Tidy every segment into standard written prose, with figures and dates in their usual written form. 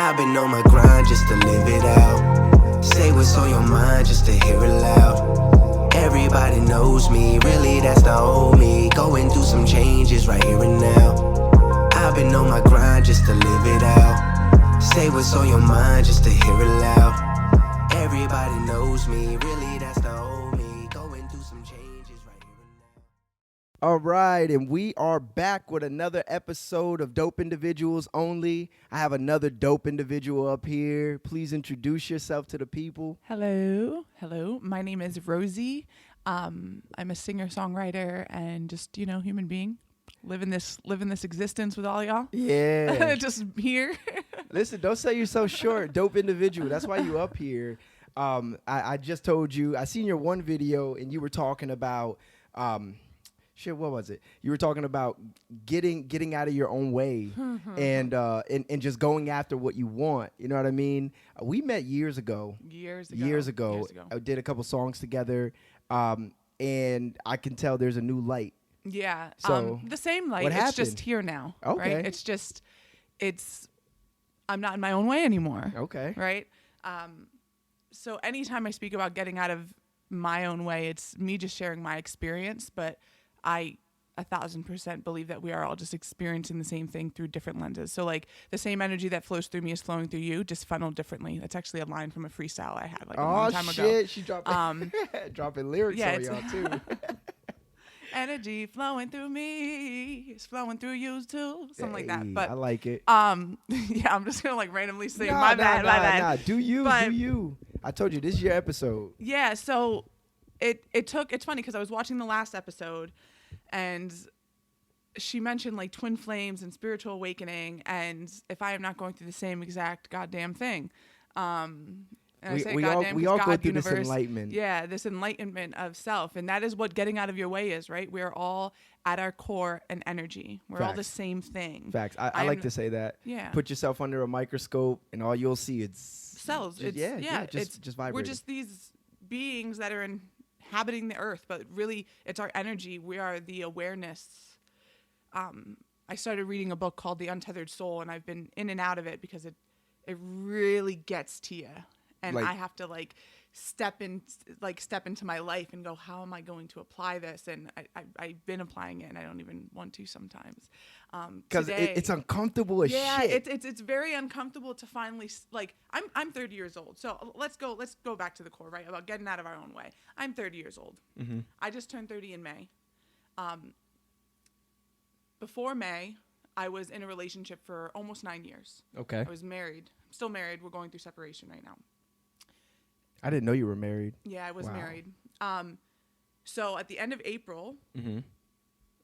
I've been on my grind just to live it out. Say what's on your mind just to hear it loud. Everybody knows me, really that's the old me. Going through some changes right here and now. I've been on my grind just to live it out. Say what's on your mind just to hear it loud. Everybody knows me, really that's the old me. Going through some changes right here and now. All right, and we are back with another episode of Dope Individuals Only. I have another dope individual up here. Please introduce yourself to the people. Hello. My name is ROZSE. I'm a singer-songwriter and just, human being. Living this existence with all y'all. Yeah. Just here. Listen, don't sell yourself short. Dope individual. That's why you up here. I just told you, I seen your one video and you were talking about what was it? You were talking about getting out of your own way and just going after what you want. You know what I mean? We met years ago. I did a couple songs together, and I can tell there's a new light. Yeah. So the same light. what It's happened? just here now. Okay. Right? I'm not in my own way anymore. Okay. Right. So anytime I speak about getting out of my own way, it's me just sharing my experience, but I 1,000% believe that we are all just experiencing the same thing through different lenses. So like the same energy that flows through me is flowing through you, just funneled differently. That's actually a line from a freestyle I had a long time ago. Oh shit, she dropping dropping lyrics on y'all too. Energy flowing through me, it's flowing through you too, something like that. But I like it. yeah, I'm just gonna like randomly say my bad. Nah. Do you? I told you this is your episode. Yeah, so it's funny because I was watching the last episode and she mentioned like twin flames and spiritual awakening, and if I am not going through the same exact goddamn thing, and I say goddamn, we all God, go through universe, this enlightenment. Yeah, this enlightenment of self, and that is what getting out of your way is, right? We are all at our core an energy. We're all the same thing. Facts. I like to say that. Yeah. Put yourself under a microscope, and all you'll see is cells. Just vibrating. We're just these beings that are inhabiting the earth, but really it's our energy. We are the awareness. I started reading a book called The Untethered Soul, and I've been in and out of it because it really gets to you. And I have to step into my life and go, how am I going to apply this? And I've been applying it, and I don't even want to sometimes. Because it's uncomfortable as shit. Yeah, it's very uncomfortable to finally I'm 30 years old. So let's go back to the core, right? About getting out of our own way. I'm 30 years old. Mm-hmm. I just turned 30 in May. Before May, I was in a relationship for almost 9 years. Okay. I was married. I'm still married. We're going through separation right now. I didn't know you were married. Yeah, I was married. So at the end of April,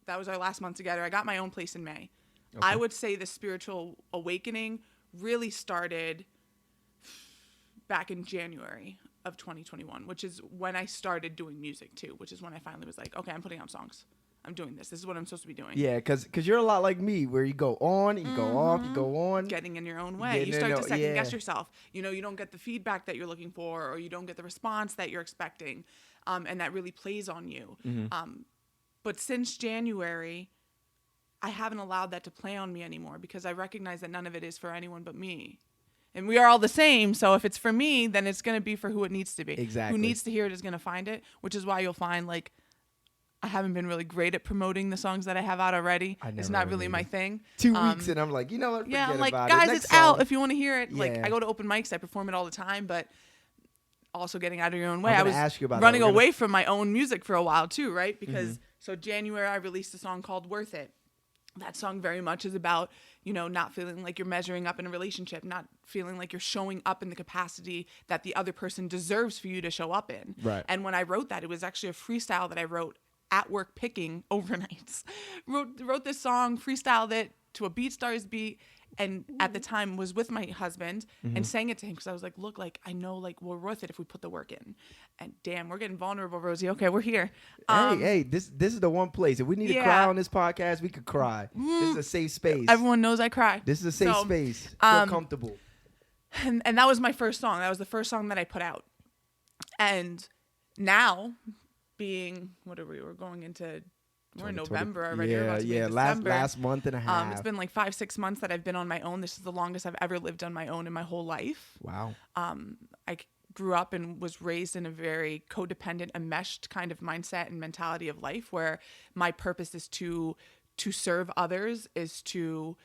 that was our last month together. I got my own place in May. Okay. I would say the spiritual awakening really started back in January of 2021, which is when I started doing music too, which is when I finally was like, okay, I'm putting out songs. I'm doing this. This is what I'm supposed to be doing. Yeah, because you're a lot like me, where you go on, you go off, you go on. Getting in your own way. You start to second guess yourself. You don't get the feedback that you're looking for, or you don't get the response that you're expecting. And that really plays on you. Mm-hmm. But since January, I haven't allowed that to play on me anymore because I recognize that none of it is for anyone but me. And we are all the same. So if it's for me, then it's going to be for who it needs to be. Exactly. Who needs to hear it is going to find it, which is why you'll find I haven't been really great at promoting the songs that I have out already. It's not really my thing. 2 weeks and I'm like, what? Yeah, I'm like, guys, it's song. Out if you want to hear it. Yeah. I go to open mics, I perform it all the time, but also getting out of your own way. I was running away from my own music for a while too, right? Because so January I released a song called Worth It. That song very much is about, not feeling like you're measuring up in a relationship, not feeling like you're showing up in the capacity that the other person deserves for you to show up in. Right. And when I wrote that, it was actually a freestyle that I wrote at work picking overnights. wrote this song, freestyled it to a BeatStars beat, and at the time was with my husband and sang it to him because I was like, look, I know we're worth it if we put the work in. And damn, we're getting vulnerable, Rosie. Okay, we're here. Hey, this is the one place. If we need to cry on this podcast, we could cry. This is a safe space. Everyone knows I cry. This is a safe space. Feel comfortable. And that was my first song. That was the first song that I put out. And now, being, we're going into we're in 2020. November already. Yeah, We're about to be in last December. month and a half. It's been like 5-6 months that I've been on my own. This is the longest I've ever lived on my own in my whole life. Wow. I grew up and was raised in a very codependent, enmeshed kind of mindset and mentality of life, where my purpose is to serve others, is to,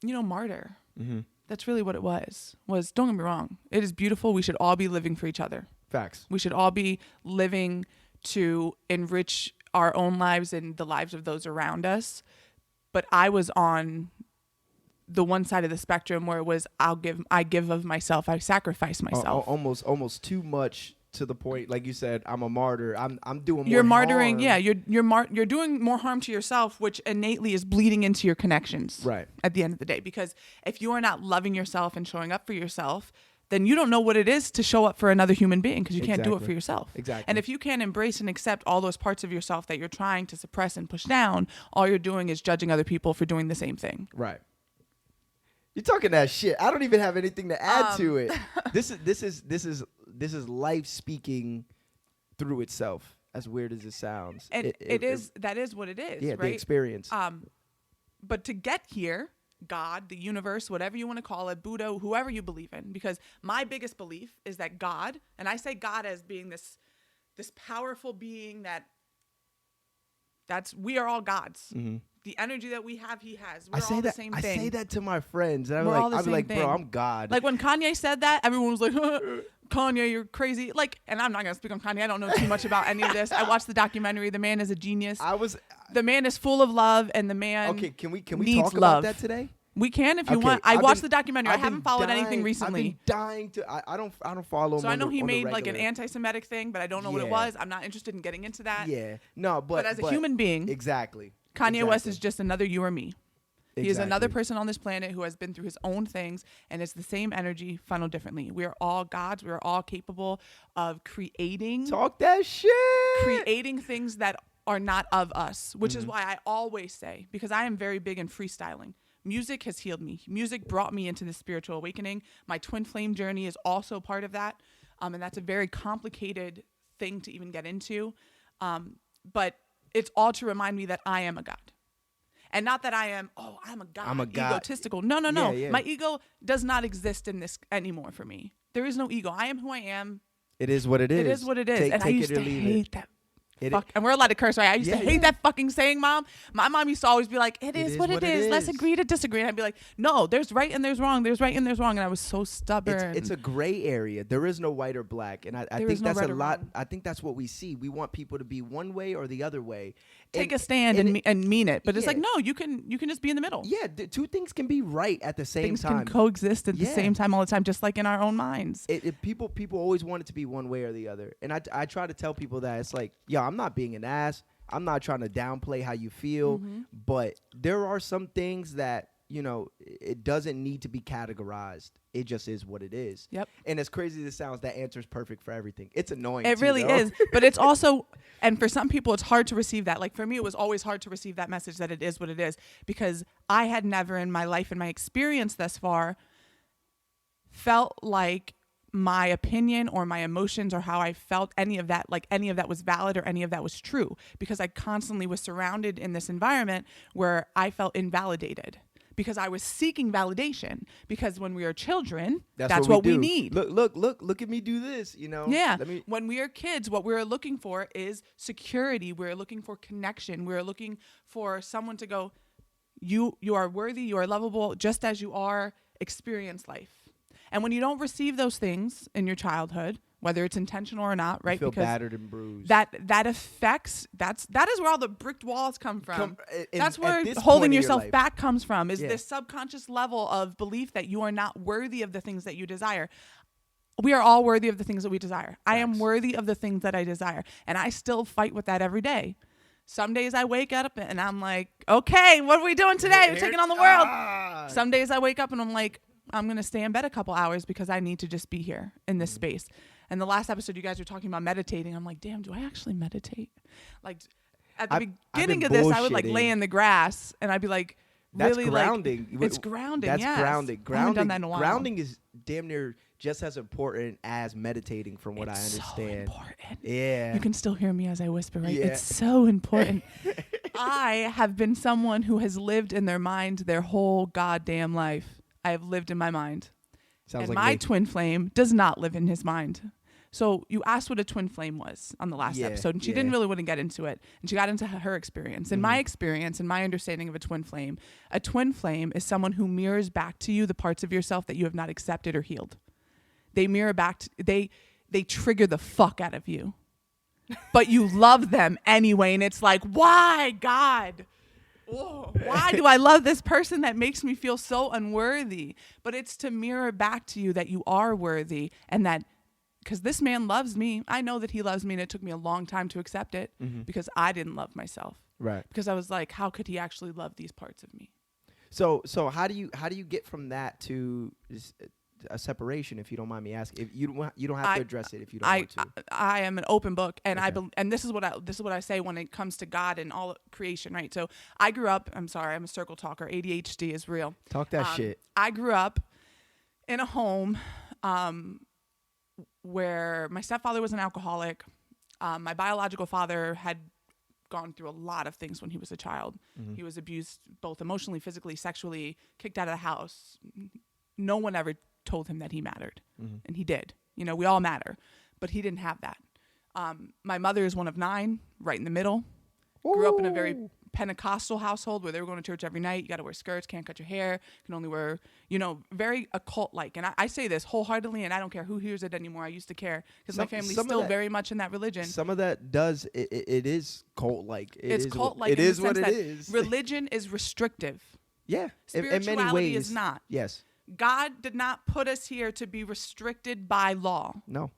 martyr. Mm-hmm. That's really what it was. Don't get me wrong. It is beautiful. We should all be living for each other. Facts. We should all be living to enrich our own lives and the lives of those around us. But I was on the one side of the spectrum where it was I give of myself, I sacrifice myself. Almost too much, to the point, like you said, I'm a martyr. I'm doing more You're martyring, harm. yeah. You're doing more harm to yourself, which innately is bleeding into your connections. Right. At the end of the day, because if you are not loving yourself and showing up for yourself, then you don't know what it is to show up for another human being, because you can't do it Exactly. for yourself. Exactly. And if you can't embrace and accept all those parts of yourself that you're trying to suppress and push down, all you're doing is judging other people for doing the same thing. Right. You're talking that shit. I don't even have anything to add to it. This is life speaking through itself. As weird as it sounds. And that is what it is. Yeah, right? the experience. But to get here, God, the universe, whatever you want to call it, Buddha, whoever you believe in, because my biggest belief is that God, and I say God as being this powerful being we are all gods. Mm-hmm. The energy that we have, he has. We're I say all the that. same I thing. say that to my friends, and We're all the I'm same like, thing. bro, I'm God. Like when Kanye said that, everyone was like, Kanye, you're crazy. Like, and I'm not gonna speak on Kanye. I don't know too much about any of this. I watched the documentary. The man is a genius. The man is full of love, and the man Okay, can we needs talk love. about that today? We can if you Okay, want. I I've watched been- the documentary. I I've been haven't followed anything dying- recently. I've been dying to. I don't follow him. So I know on the, he on the made like an regular. anti-Semitic thing, but I don't know what it Yeah. was. I'm not interested in getting into that. Yeah, no, but as a human being, exactly. Kanye West Exactly. is just another you or me. He is another Exactly. person on this planet who has been through his own things, and it's the same energy funneled differently. We are all gods. We are all capable of creating Talk that shit. creating things that are not of us, which is why I always say, because I am very big in freestyling. Music has healed me. Music brought me into the spiritual awakening. My twin flame journey is also part of that. And that's a very complicated thing to even get into. But it's all to remind me that I am a God. And not that I'm a God, I'm a God. egotistical. No. Yeah. My ego does not exist in this anymore for me. There is no ego. I am who I am. It is what it is. It is what it is. And I used to hate that. And we're allowed to curse, right? I used to hate that fucking saying, Mom. My mom used to always be like, it is what it is. Let's agree to disagree. And I'd be like, no, there's right and there's wrong. There's right and there's wrong. And I was so stubborn. It's a gray area. There is no white or black. And I think no that's right a or lot. wrong. I think that's what we see. We want people to be one way or the other way. Take a stand and mean it. But it's like, Yeah. no, you can just be in the middle. Yeah, two things can be right at the same Things time. can coexist at the Yeah. same time all the time, just like in our own minds. People always want it to be one way or the other. And I try to tell people that it's like, yo, I'm not being an ass. I'm not trying to downplay how you feel. But there are some things that, it doesn't need to be categorized. It just is what it is. Yep. And as crazy as it sounds, that answer is perfect for everything. It's annoying. It too, really though. is. But it's also, and for some people, it's hard to receive that. Like for me, it was always hard to receive that message that it is what it is, because I had never in my life and my experience thus far felt like my opinion or my emotions or how I felt any of that was valid or any of that was true, because I constantly was surrounded in this environment where I felt invalidated. Because I was seeking validation. Because when we are children, that's what we need. Look at me do this, Yeah. When we are kids, what we're looking for is security. We're looking for connection. We're looking for someone to go, you are worthy, you are lovable, just as you are, experience life. And when you don't receive those things in your childhood, whether it's intentional or not, right? You feel because battered and bruised. that affects, that is where all the bricked walls come from. That's where at this holding point in your yourself life. back comes from, is Yeah. this subconscious level of belief that you are not worthy of the things that you desire. We are all worthy of the things that we desire. I am worthy of the things that I desire. And I still fight with that every day. Some days I wake up and I'm like, okay, what are we doing today? We're taking on the world. Some days I wake up and I'm like, I'm going to stay in bed a couple hours because I need to just be here in this space. And the last episode, you guys were talking about meditating. I'm like, damn, do I actually meditate? Like at the beginning of this, I would like lay in the grass and I'd be like, That's really grounding. like it's grounding. That's yes. grounding. I haven't done that in a while. Grounding is damn near just as important as meditating, from what I understand. So important. Yeah. You can still hear me as I whisper, right? Yeah. It's so important. I have been someone who has lived in their mind their whole goddamn life. I have lived in my mind. Sounds and like my me. twin flame does not live in his mind. So you asked what a twin flame was on the last episode, and she didn't really want to get into it. And she got into her experience. In my experience and my understanding of a twin flame is someone who mirrors back to you the parts of yourself that you have not accepted or healed. They mirror back, they trigger the fuck out of you. But you love them anyway, and it's like, why, God? Why do I love this person that makes me feel so unworthy? But it's to mirror back to you that you are worthy, and that because this man loves me. I know that he loves me, and it took me a long time to accept it because I didn't love myself. Right. Because I was like, how could he actually love these parts of me? So how do you get from that to a separation, if you don't mind me asking? If you don't have to address it if you don't want to. I am an open book, and Okay. and this is what I say when it comes to God and all creation, right? So I grew up. I'm sorry, I'm a circle talker. ADHD is real. Talk that shit. I grew up in a home where my stepfather was an alcoholic. My biological father had gone through a lot of things when he was a child. He was abused both emotionally, physically, sexually, kicked out of the house. No one ever told him that he mattered, and he did. You know, we all matter, but he didn't have that. My mother is one of 9, right in the middle. Grew up in a very Pentecostal household where they were going to church every night. You got to wear skirts, can't cut your hair, can only wear, very occult-like. And I say this wholeheartedly, and I don't care who hears it anymore. I used to care because my family's still very much in that religion. Some of that does, it is cult-like. It's cult-like. It is what it is. Religion is restrictive. Yeah. In Spirituality many ways. is not. Yes. God did not put us here to be restricted by law. No.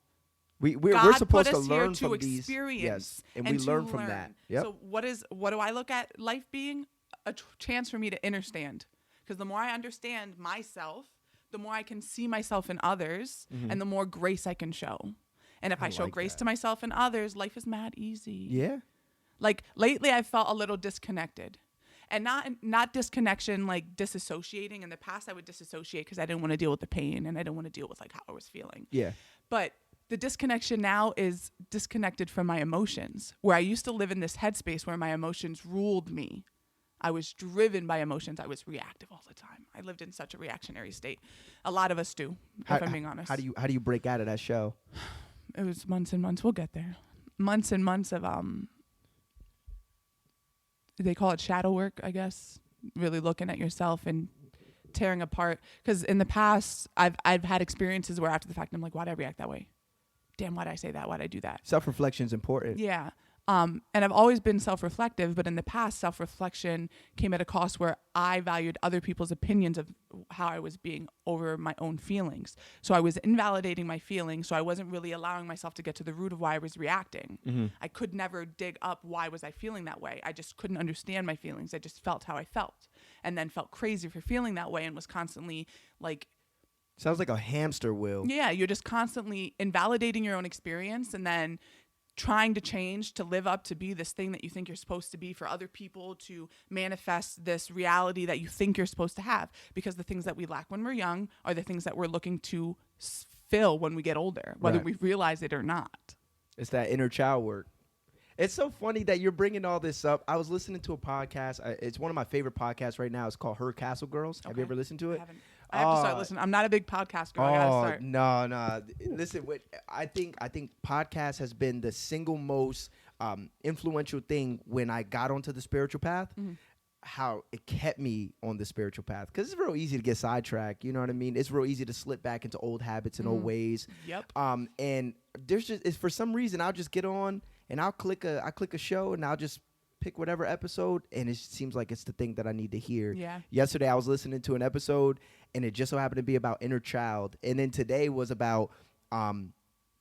We're God supposed put to us learn here from to these. experience, Yes. And we to learn from that. Yep. So what do I look at life being? A chance for me to understand. Because the more I understand myself, the more I can see myself in others, and the more grace I can show. And if I show like grace that. to myself and others, life is mad easy. Yeah. Like lately I felt a little disconnected. And not disconnection, like disassociating. In the past I would disassociate because I didn't want to deal with the pain and I didn't want to deal with like how I was feeling. Yeah. But the disconnection now is disconnected from my emotions, where I used to live in this headspace where my emotions ruled me. I was driven by emotions. I was reactive all the time. I lived in such a reactionary state. A lot of us do, if I'm being honest. How do you break out of that show? It was months and months. We'll get there. Months and months of they call it shadow work, I guess. Really looking at yourself and tearing apart. Because in the past, I've had experiences where after the fact, I'm like, why'd I react that way? Damn, why'd I say that? Why'd I do that? Self-reflection is important. Yeah. And I've always been self-reflective, but in the past, self-reflection came at a cost where I valued other people's opinions of how I was being over my own feelings. So I was invalidating my feelings, so I wasn't really allowing myself to get to the root of why I was reacting. I could never dig up why was I feeling that way. I just couldn't understand my feelings. I just felt how I felt, and then felt crazy for feeling that way and was constantly like... Sounds like a hamster wheel. Yeah, you're just constantly invalidating your own experience and then trying to change to live up to be this thing that you think you're supposed to be for other people, to manifest this reality that you think you're supposed to have. Because the things that we lack when we're young are the things that we're looking to fill when we get older, whether we realize it or not. It's that inner child work. It's so funny that you're bringing all this up. I was listening to a podcast. It's one of my favorite podcasts right now. It's called Her Castle Girls. Have you ever listened to it? I have to start listening. I'm not a big podcast girl. I gotta start. No. Listen, I think podcast has been the single most influential thing when I got onto the spiritual path. How it kept me on the spiritual path, because it's real easy to get sidetracked. You know what I mean? It's real easy to slip back into old habits and old ways. Yep. And there's just for some reason I'll just get on and I'll click a show and I'll just pick whatever episode, and it seems like it's the thing that I need to hear. Yeah. Yesterday I was listening to an episode and it just so happened to be about inner child, and then today was about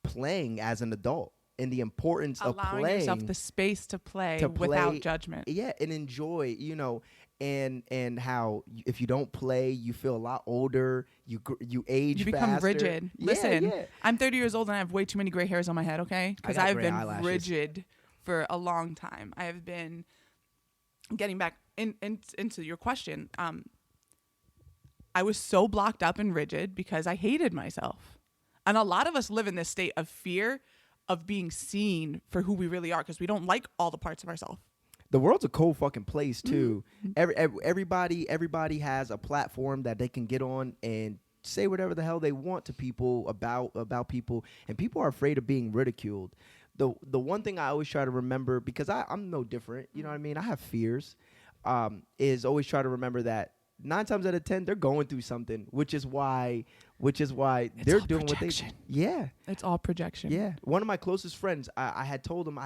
playing as an adult and the importance of playing. Allowing yourself the space to play without judgment. Yeah, and enjoy, and how if you don't play, you feel a lot older, you age you become faster. rigid. Yeah, Listen, yeah. I'm 30 years old and I have way too many gray hairs on my head, okay? Because I've been eyelashes. rigid for a long time. I have been getting back into your question, I was so blocked up and rigid because I hated myself. And a lot of us live in this state of fear of being seen for who we really are because we don't like all the parts of ourselves. The world's a cold fucking place too. Everybody has a platform that they can get on and say whatever the hell they want to people about people, and people are afraid of being ridiculed. The one thing I always try to remember, because I'm no different, you know what I mean? I have fears, is always try to remember that 9 times out of 10 they're going through something, which is why they're doing projection. what they. Yeah, it's all projection. Yeah, one of my closest friends, I had told him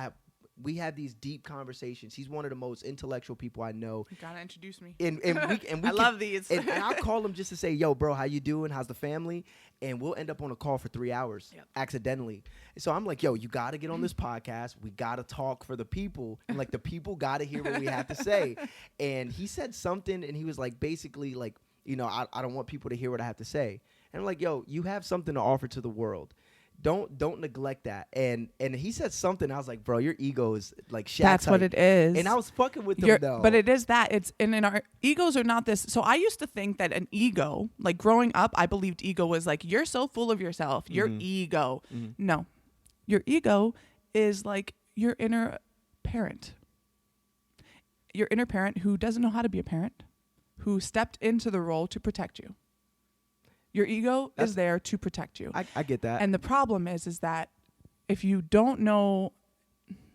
we had these deep conversations. He's one of the most intellectual people I know. You gotta introduce me. And we I love these. And I'll call him just to say, yo, bro, how you doing? How's the family? And we'll end up on a call for 3 hours accidentally. So I'm like, yo, you got to get on this podcast. We got to talk for the people. And like the people got to hear what we have to say. And he said something, and he was like, basically like, you know, I don't want people to hear what I have to say. And I'm like, yo, you have something to offer to the world. Don't neglect that. And he said something. I was like, bro, your ego is like Shaq That's type. what it is. And I was fucking with him though. But it is that. It's and in our egos are not this. So I used to think that an ego, like growing up, I believed ego was like, you're so full of yourself. Your ego. No. Your ego is like your inner parent. Your inner parent who doesn't know how to be a parent, who stepped into the role to protect you. Your ego is there to protect you. I get that. And the problem is that if you don't know,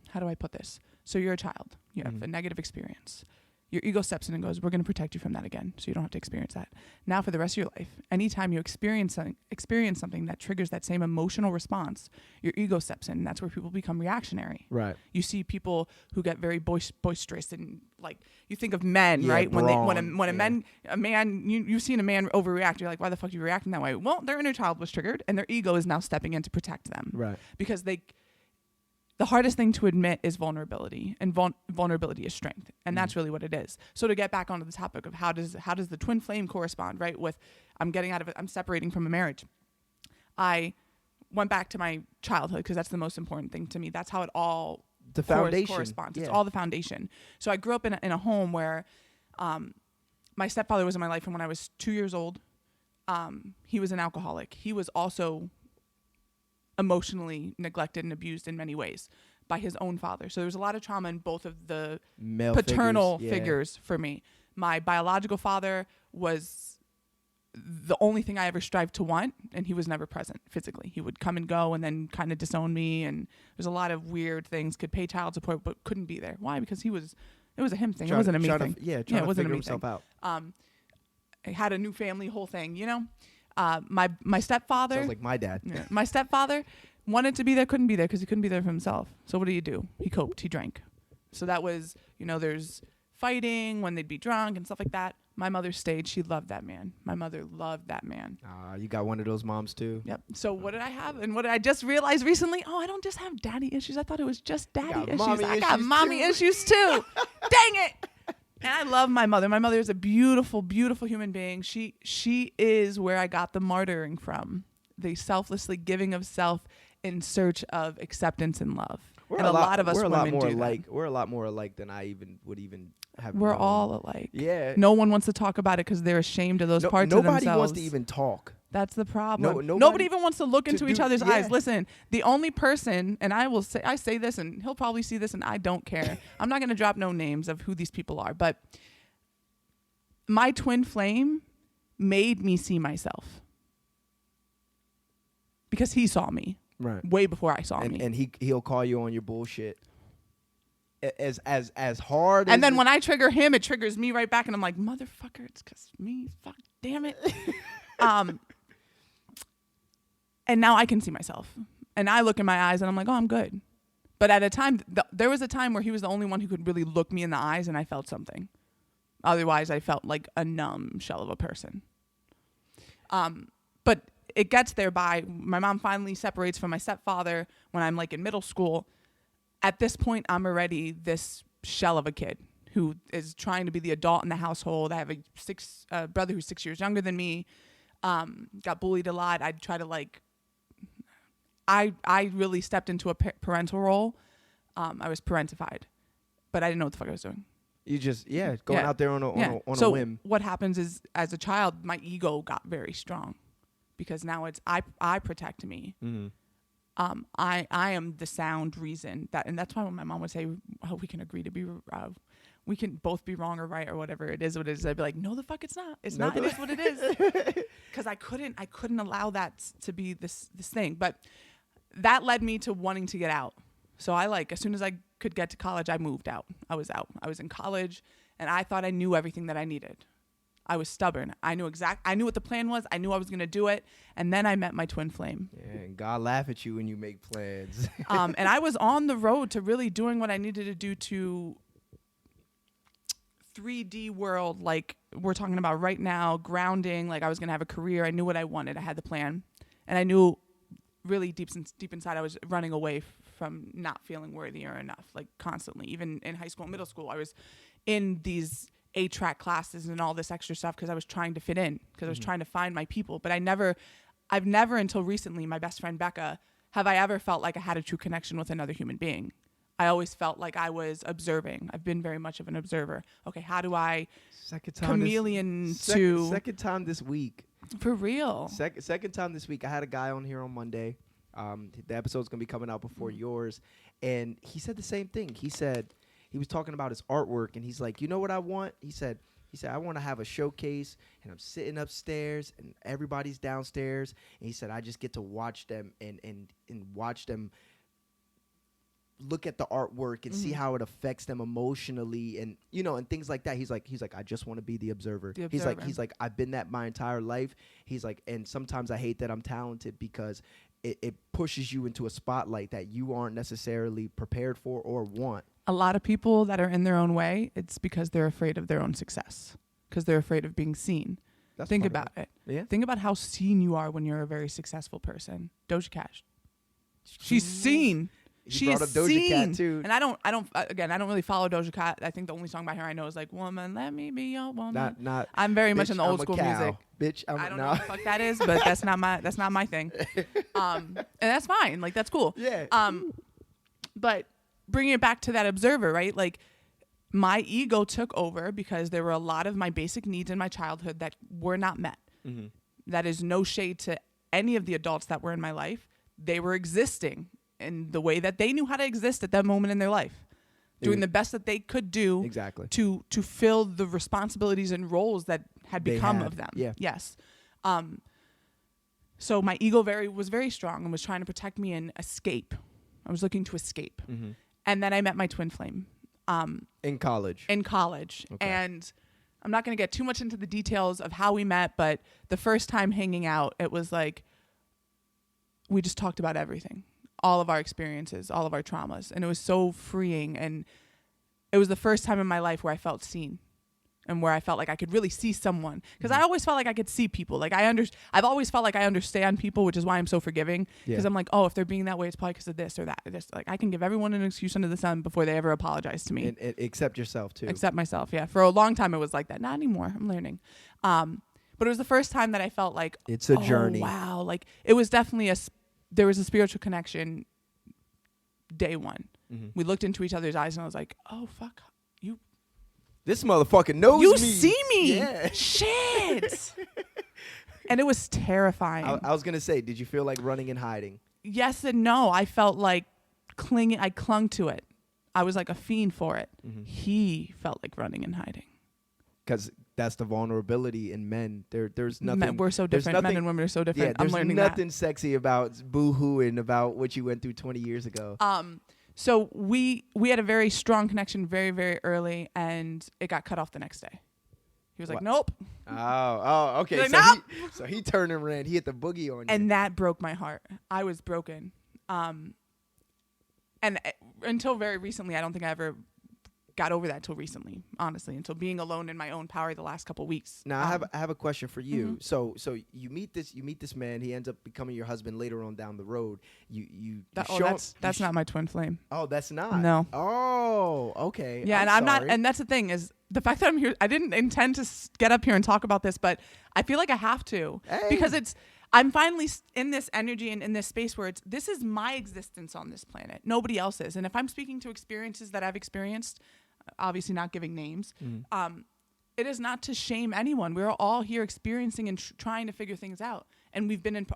how do I put this? So you're a child. You have a negative experience. Your ego steps in and goes, we're going to protect you from that again, so you don't have to experience that. Now for the rest of your life, anytime you experience something that triggers that same emotional response, your ego steps in, and that's where people become reactionary. Right. You see people who get very boisterous, and like you think of men, right? Brawn, When a man, you've seen a man overreact. You're like, why the fuck are you reacting that way? Well, their inner child was triggered, and their ego is now stepping in to protect them. Right. Because the hardest thing to admit is vulnerability, and vulnerability is strength, and that's really what it is. So to get back onto the topic of how does the twin flame correspond, right? With I'm separating from a marriage. I went back to my childhood because that's the most important thing to me. That's how it all corresponds. Yeah. It's all the foundation. So I grew up in a home where my stepfather was in my life from when I was 2 years old. He was an alcoholic. He was also emotionally neglected and abused in many ways by his own father. So there was a lot of trauma in both of the male paternal figures for me. My biological father was the only thing I ever strived to want, and he was never present physically. He would come and go and then kind of disown me, and there's a lot of weird things. Could pay child support but couldn't be there. Why? Because it was a him thing. It wasn't a me thing. Trying to figure himself out. I had a new family, whole thing, you know? My stepfather. Sounds like my dad. Yeah, my stepfather wanted to be there, couldn't be there because he couldn't be there for himself. So what do? He coped. He drank. So that was, there's fighting when they'd be drunk and stuff like that. My mother stayed. She loved that man. My mother loved that man. You got one of those moms too. Yep. So what did I have? And what did I just realize recently? Oh, I don't just have daddy issues. I thought it was just daddy issues. I got mommy issues too. Dang it. And I love my mother. My mother is a beautiful, beautiful human being. She is where I got the martyring from. The selflessly giving of self in search of acceptance and love. And a lot of us women do that. We're a lot more alike than I would have. We're all alike. Yeah. No one wants to talk about it because they're ashamed of those parts of themselves. Nobody wants to even talk. That's the problem. Nobody even wants to look into each other's eyes. Listen, the only person, and I say this, and he'll probably see this, and I don't care. I'm not going to drop no names of who these people are, but my twin flame made me see myself because he saw me way before I saw me. And he'll call you on your bullshit. As hard. And then when I trigger him, it triggers me right back, and I'm like, motherfucker, it's because me. Fuck, damn it. And now I can see myself, and I look in my eyes, and I'm like, oh, I'm good. But at a time, there was a time where he was the only one who could really look me in the eyes, and I felt something. Otherwise, I felt like a numb shell of a person. But it gets there by my mom finally separates from my stepfather when I'm like in middle school. At this point, I'm already this shell of a kid who is trying to be the adult in the household. I have a brother who's 6 years younger than me. Got bullied a lot. I'd try to I really stepped into a parental role. I was parentified, but I didn't know what the fuck I was doing. You just going out there on a whim. So what happens is, as a child, my ego got very strong, because now it's I protect me. Mm-hmm. I am the sound reason that, and that's why when my mom would say, "Oh, we can agree to be, we can both be wrong or right or whatever it is, I'd be like, "No, the fuck, it's not. It's not. It is what it is." Because I couldn't allow that to be this thing. But that led me to wanting to get out. So as soon as I could get to college, I moved out. I was out. I was in college, and I thought I knew everything that I needed. I was stubborn. I knew what the plan was. I knew I was going to do it. And then I met my twin flame. Yeah, and God laugh at you when you make plans. And I was on the road to really doing what I needed to do to 3D world, like we're talking about right now, grounding. Like I was going to have a career. I knew what I wanted. I had the plan. And I knew really deep inside I was running away from not feeling worthy or enough, like constantly. Even in high school and middle school, I was in these 8-track classes and all this extra stuff because I was trying to fit in, because I was trying to find my people. But I've never until recently, my best friend Becca, have I ever felt like I had a true connection with another human being. I always felt like I was observing. I've been very much of an observer. Okay, how do I second time this week. For real. Second time this week. I had a guy on here on Monday. The episode's going to be coming out before yours. And he said the same thing. He said, he was talking about his artwork, and he's like, you know what I want? He said, I want to have a showcase, and I'm sitting upstairs, and everybody's downstairs. And he said, I just get to watch them and watch them look at the artwork and see how it affects them emotionally, and and things like that. He's like, I just want to be the observer. He's like, I've been that my entire life. He's like, and sometimes I hate that I'm talented, because it pushes you into a spotlight that you aren't necessarily prepared for or want. A lot of people that are in their own way, it's because they're afraid of their own success, because they're afraid of being seen. Think about it. Yeah. Think about how seen you are when you're a very successful person. Doja Cat. She's seen. She brought up Doja Cat too. And I don't really follow Doja Cat. I think the only song by her I know is like "Woman, Let Me Be Your Woman." Not. I'm very much in the old school music. Bitch, I don't know what the fuck that is, but that's not my thing. And that's fine. Like that's cool. Yeah. But bringing it back to that observer, right? Like my ego took over because there were a lot of my basic needs in my childhood that were not met. Mm-hmm. That is no shade to any of the adults that were in my life. They were existing in the way that they knew how to exist at that moment in their life, doing the best that they could do to fill the responsibilities and roles that had become of them. Yeah. Yes. So my ego was very strong and was trying to protect me and escape. I was looking to escape. Mm-hmm. And then I met my twin flame. In college. Okay. And I'm not going to get too much into the details of how we met, but the first time hanging out, it was like we just talked about everything. All of our experiences, all of our traumas. And it was so freeing. And it was the first time in my life where I felt seen and where I felt like I could really see someone. Because I always felt like I could see people. Like I've always felt like I understand people, which is why I'm so forgiving. Because I'm like, oh, if they're being that way, it's probably because of this or that. Like I can give everyone an excuse under the sun before they ever apologize to me. And accept yourself too. Accept myself, yeah. For a long time it was like that. Not anymore. I'm learning. But it was the first time that I felt like, it's a journey. Wow. Like it was definitely there was a spiritual connection day one. Mm-hmm. We looked into each other's eyes and I was like, oh, fuck. This motherfucker knows me. You see me. Yeah. Shit. And it was terrifying. I was going to say, did you feel like running and hiding? Yes and no. I felt like clinging. I clung to it. I was like a fiend for it. Mm-hmm. He felt like running and hiding. Because that's the vulnerability in men. There's nothing. We're so different. Men and women are so different. Yeah, there's nothing sexy about boo-hooing about what you went through 20 years ago. So we had a very strong connection very, very early, and it got cut off the next day. He was like, nope. Oh, okay. Like, so, nope. So he turned and ran. He hit the boogie on you. And that broke my heart. I was broken. And until very recently, I don't think I ever got over that till recently, honestly, until being alone in my own power the last couple of weeks. Now I have a question for you. Mm-hmm. So you meet this man. He ends up becoming your husband later on down the road. That's not my twin flame. Oh, that's not. No. Oh, okay. Yeah, I'm not. And that's the thing is the fact that I'm here. I didn't intend to get up here and talk about this, but I feel like I have to because I'm finally in this energy and in this space where this is my existence on this planet. Nobody else's. And if I'm speaking to experiences that I've experienced, obviously not giving names. It is not to shame anyone. We're all here experiencing and trying to figure things out. And we've been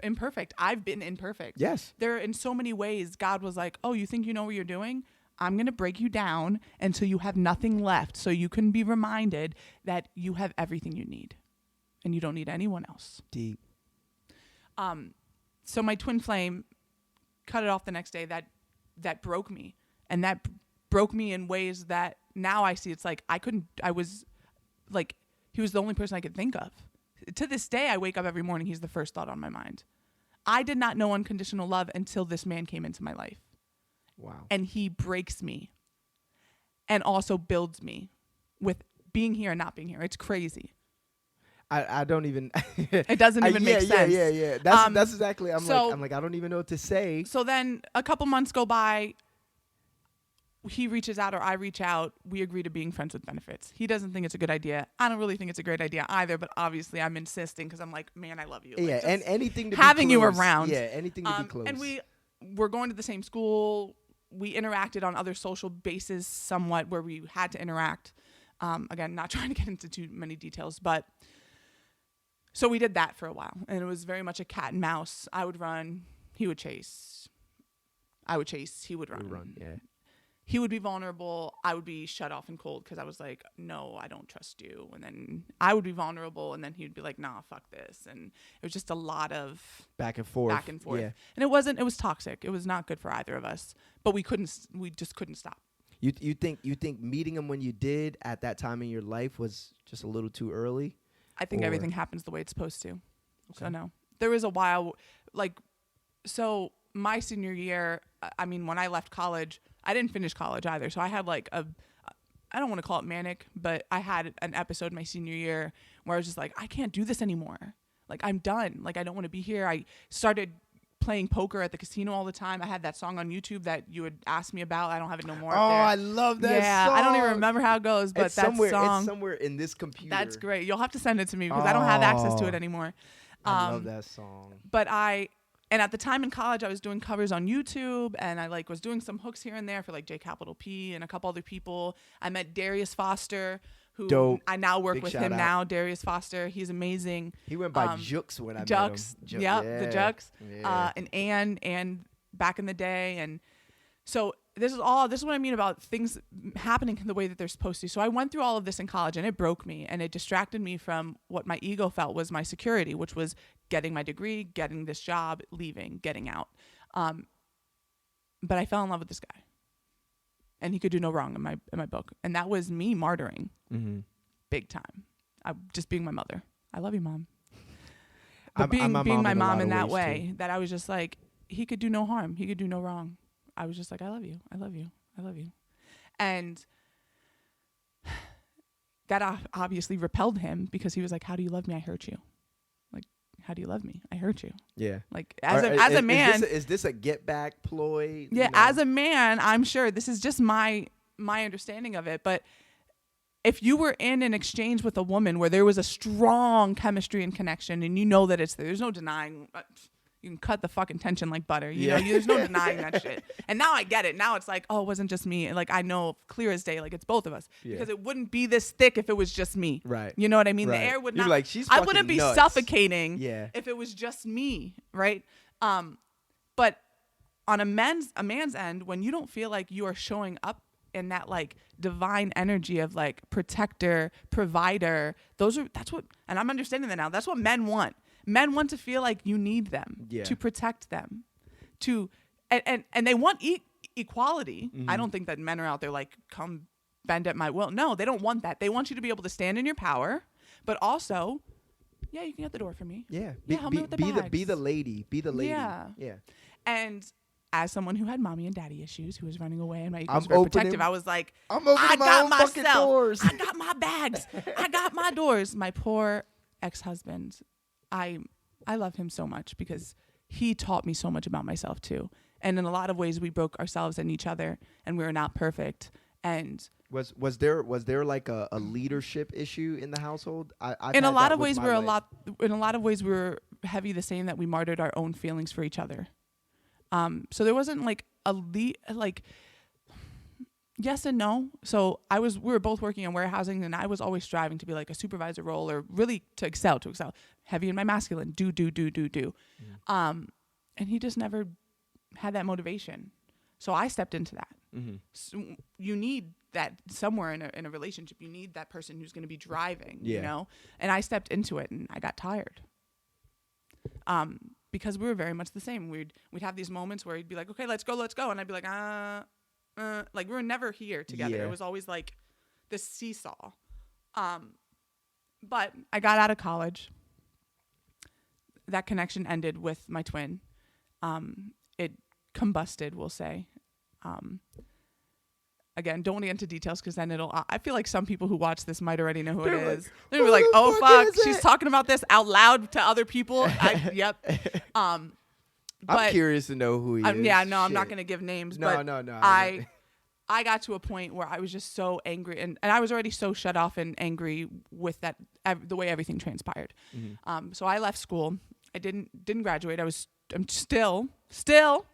imperfect. I've been imperfect. Yes. There, in so many ways, God was like, oh, you think you know what you're doing? I'm going to break you down until you have nothing left, so you can be reminded that you have everything you need and you don't need anyone else. Deep. So my twin flame cut it off the next day. That broke me. And that broke me in ways that now I see. It's like I was like, he was the only person I could think of. To this day, I wake up every morning, he's the first thought on my mind. I did not know unconditional love until this man came into my life. Wow. And he breaks me and also builds me with being here and not being here. It's crazy. I don't even. It doesn't even make sense. Yeah. That's exactly. I'm like I don't even know what to say. So then a couple months go by. He reaches out or I reach out. We agree to being friends with benefits. He doesn't think it's a good idea. I don't really think it's a great idea either. But obviously, I'm insisting because I'm like, man, I love you. Yeah, like, and anything to having be close. you around. Yeah, anything to be close. And we're going to the same school. We interacted on other social bases somewhat where we had to interact. Again, not trying to get into too many details, but so we did that for a while. And it was very much a cat and mouse. I would run. He would chase. I would chase. He would run. Yeah. He would be vulnerable. I would be shut off and cold because I was like, no, I don't trust you. And then I would be vulnerable. And then he would be like, nah, fuck this. And it was just a lot of back and forth. Yeah. And it was toxic. It was not good for either of us. But we just couldn't stop. You think meeting him when you did at that time in your life was just a little too early? I think everything happens the way it's supposed to. Okay. So no. There was a while, so my senior year, I mean, when I left college, I didn't finish college either. So I had I don't want to call it manic, but I had an episode my senior year where I was just like, I can't do this anymore. Like, I'm done. Like, I don't want to be here. I started playing poker at the casino all the time. I had that song on YouTube that you had asked me about. I don't have it no more. Oh, I love that song. I don't even remember how it goes, but that song. It's somewhere in this computer. That's great. You'll have to send it to me because I don't have access to it anymore. I love that song. But and at the time in college, I was doing covers on YouTube, and I was doing some hooks here and there for J Capital P and a couple other people. I met Darius Foster, who Dope. I now work Big with shout him out. now. Darius Foster, he's amazing. He went by Jux when I met him. Yep, the Jux. Yeah. And back in the day, and so this is what I mean about things happening the way that they're supposed to. So I went through all of this in college, and it broke me, and it distracted me from what my ego felt was my security, which was getting my degree, getting this job, leaving, getting out. But I fell in love with this guy, and he could do no wrong in my book, and that was me martyring, big time. Just being my mother. I love you, Mom. But being my mom in that way, that I was just like, he could do no harm, he could do no wrong. I was just like, I love you, I love you, I love you. And that obviously repelled him because he was like, how do you love me? I hurt you. Like, how do you love me? I hurt you. Yeah. Like, as a man. Is this a get back ploy? Yeah, as a man, I'm sure this is just my understanding of it. But if you were in an exchange with a woman where there was a strong chemistry and connection, and you know that it's there's no denying. You can cut the fucking tension like butter. You know, there's no denying that shit. And now I get it. Now it's like, oh, it wasn't just me. And I know clear as day, it's both of us. Yeah. Because it wouldn't be this thick if it was just me. Right. You know what I mean? Right. The air would You're not. like, she's I wouldn't be nuts. suffocating if it was just me. Right. But on a man's end, when you don't feel like you are showing up in that divine energy of protector, provider, that's what, and I'm understanding that now. That's what men want. Men want to feel like you need them to protect them, and they want equality. Mm-hmm. I don't think that men are out there come bend at my will. No, they don't want that. They want you to be able to stand in your power, but also, you can get the door for me. Yeah, help me with the bags. Be the lady. Be the lady. Yeah. And as someone who had mommy and daddy issues, who was running away, and my ego I'm was very protective, I was like, I got myself. I got my bags. I got my doors. My poor ex-husband. I love him so much because he taught me so much about myself too. And in a lot of ways we broke ourselves and each other, and we were not perfect. And was there a leadership issue in the household? In a lot of ways we were heavy the same, that we martyred our own feelings for each other. So there wasn't Yes and no. So we were both working in warehousing, and I was always striving to be like a supervisor role, or really to excel. Heavy in my masculine, do. And he just never had that motivation. So I stepped into that. So you need that somewhere in a relationship. You need that person who's going to be driving, you know? And I stepped into it, and I got tired. Because we were very much the same. We'd have these moments where he'd be like, okay, let's go. And I'd be like, like we were never here together. It was always like this seesaw. But I got out of college. That connection ended with my twin. It combusted, we'll say. Again, don't want to get into details because then I feel like some people who watch this might already know who it is. They're gonna be like, oh fuck, she's talking about this out loud to other people. Yep. I'm curious to know who he is. Yeah, no, I'm not gonna give names. No. I got to a point where I was just so angry, and I was already so shut off and angry with that the way everything transpired. So I left school. I didn't graduate. I'm still,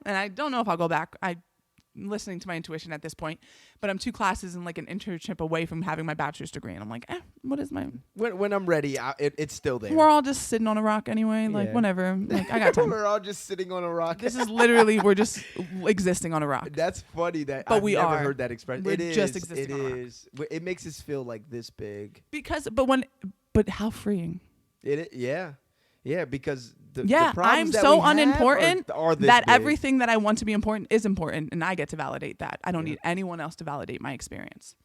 and I don't know if I'll go back. I'm listening to my intuition at this point, but I'm 2 classes and like an internship away from having my bachelor's degree, and I'm like, what is my? When I'm ready, it's still there. We're all just sitting on a rock anyway. Like whenever, like I got time. We're all just sitting on a rock. This is literally we're just existing on a rock. That's funny that but I've we never are. heard that expression. We're it is just existing it on a rock. is. It makes us feel like this big. But how freeing. Yeah, because the I'm problems that so we have unimportant are this that big. everything that I want to be important is important, and I get to validate that. I don't need anyone else to validate my experience.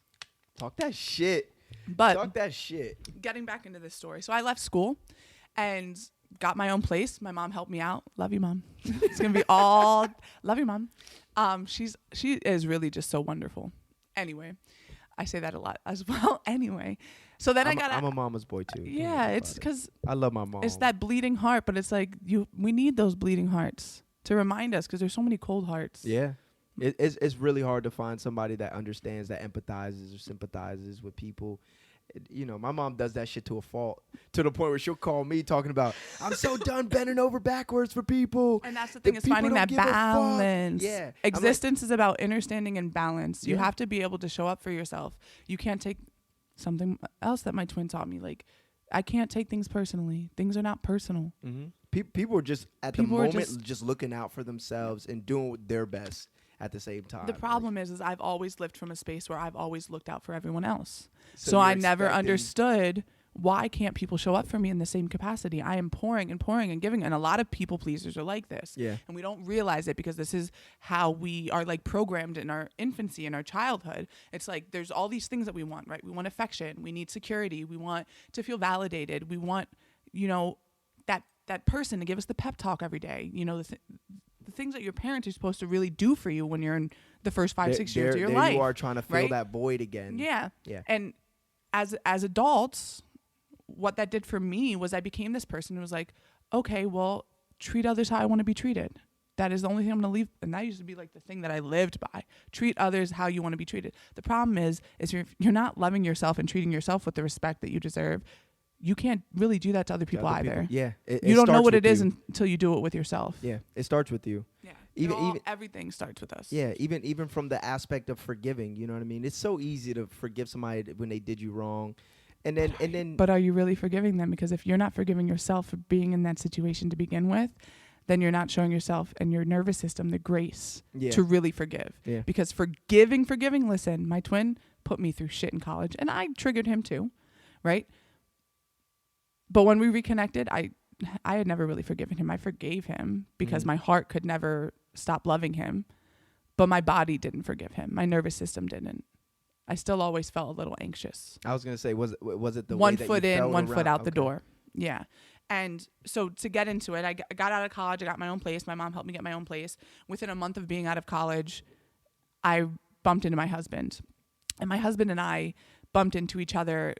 Talk that shit. But Talk that shit. Getting back into this story. So I left school and got my own place. My mom helped me out. Love you, Mom. It's going to be all love you, Mom. She is really just so wonderful. Anyway, I say that a lot as well. Anyway, so then I'm a mama's boy too. Yeah, it's because I love my mom. It's that bleeding heart, but it's like we need those bleeding hearts to remind us because there's so many cold hearts. Yeah. It's really hard to find somebody that understands, that empathizes or sympathizes with people. You know, my mom does that shit to a fault, to the point where she'll call me talking about, I'm so done bending over backwards for people. And that's the thing, is finding that balance. Yeah. Existence is about understanding and balance. You have to be able to show up for yourself. You can't take something else that my twin taught me. Like, I can't take things personally. Things are not personal. Mm-hmm. People are just, at the moment, just looking out for themselves and doing their best at the same time. The problem is I've always lived from a space where I've always looked out for everyone else. So I never understood, why can't people show up for me in the same capacity? I am pouring and giving. And a lot of people pleasers are like this. Yeah. And we don't realize it because this is how we are like programmed in our infancy, in our childhood. It's like there's all these things that we want, right? We want affection. We need security. We want to feel validated. We want, that person to give us the pep talk every day. You know, the things that your parents are supposed to really do for you when you're in the first 5-6 years of your life. You are trying to fill that void again. Yeah. Yeah. And as adults, what that did for me was I became this person who was like, okay, well, treat others how I want to be treated. That is the only thing I'm going to leave. And that used to be like the thing that I lived by. Treat others how you want to be treated. The problem is you're not loving yourself and treating yourself with the respect that you deserve. You can't really do that to other people either. Yeah. You don't know what it is until you do it with yourself. Yeah. It starts with you. Yeah. Even everything starts with us. Yeah. Even from the aspect of forgiving, you know what I mean? It's so easy to forgive somebody when they did you wrong. But are you really forgiving them? Because if you're not forgiving yourself for being in that situation to begin with, then you're not showing yourself and your nervous system the grace to really forgive. Yeah. Because forgiving, listen, my twin put me through shit in college and I triggered him too, right? But when we reconnected, I had never really forgiven him. I forgave him because my heart could never stop loving him, but my body didn't forgive him. My nervous system didn't. I still always felt a little anxious. I was going to say, was it the one way that foot you in, felt one around? foot out the door? Yeah. And so to get into it, I got out of college. I got my own place. My mom helped me get my own place. Within a month of being out of college, I bumped into my husband. And my husband and I bumped into each other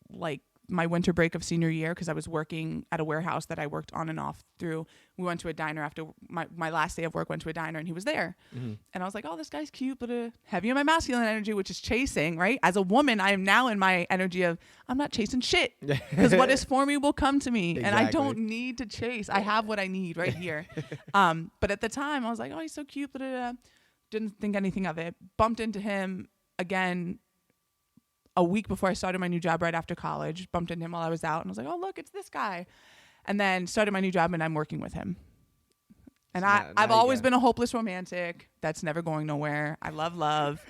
like my winter break of senior year because I was working at a warehouse that I worked on and off through. We went to a diner after my last day of work, went to a diner and he was there. Mm-hmm. And I was like, oh, this guy's cute, but heavy in my masculine energy, which is chasing, right? As a woman, I am now in my energy of I'm not chasing shit because what is for me will come to me. Exactly. And I don't need to chase. I have what I need right here. But at the time I was like, oh, he's so cute, but didn't think anything of it. Bumped into him again a week before I started my new job right after college. Bumped into him while I was out and I was like, oh, look, it's this guy. And then started my new job and I'm working with him. And So I've now you always got- been a hopeless romantic. That's never going nowhere. I love love.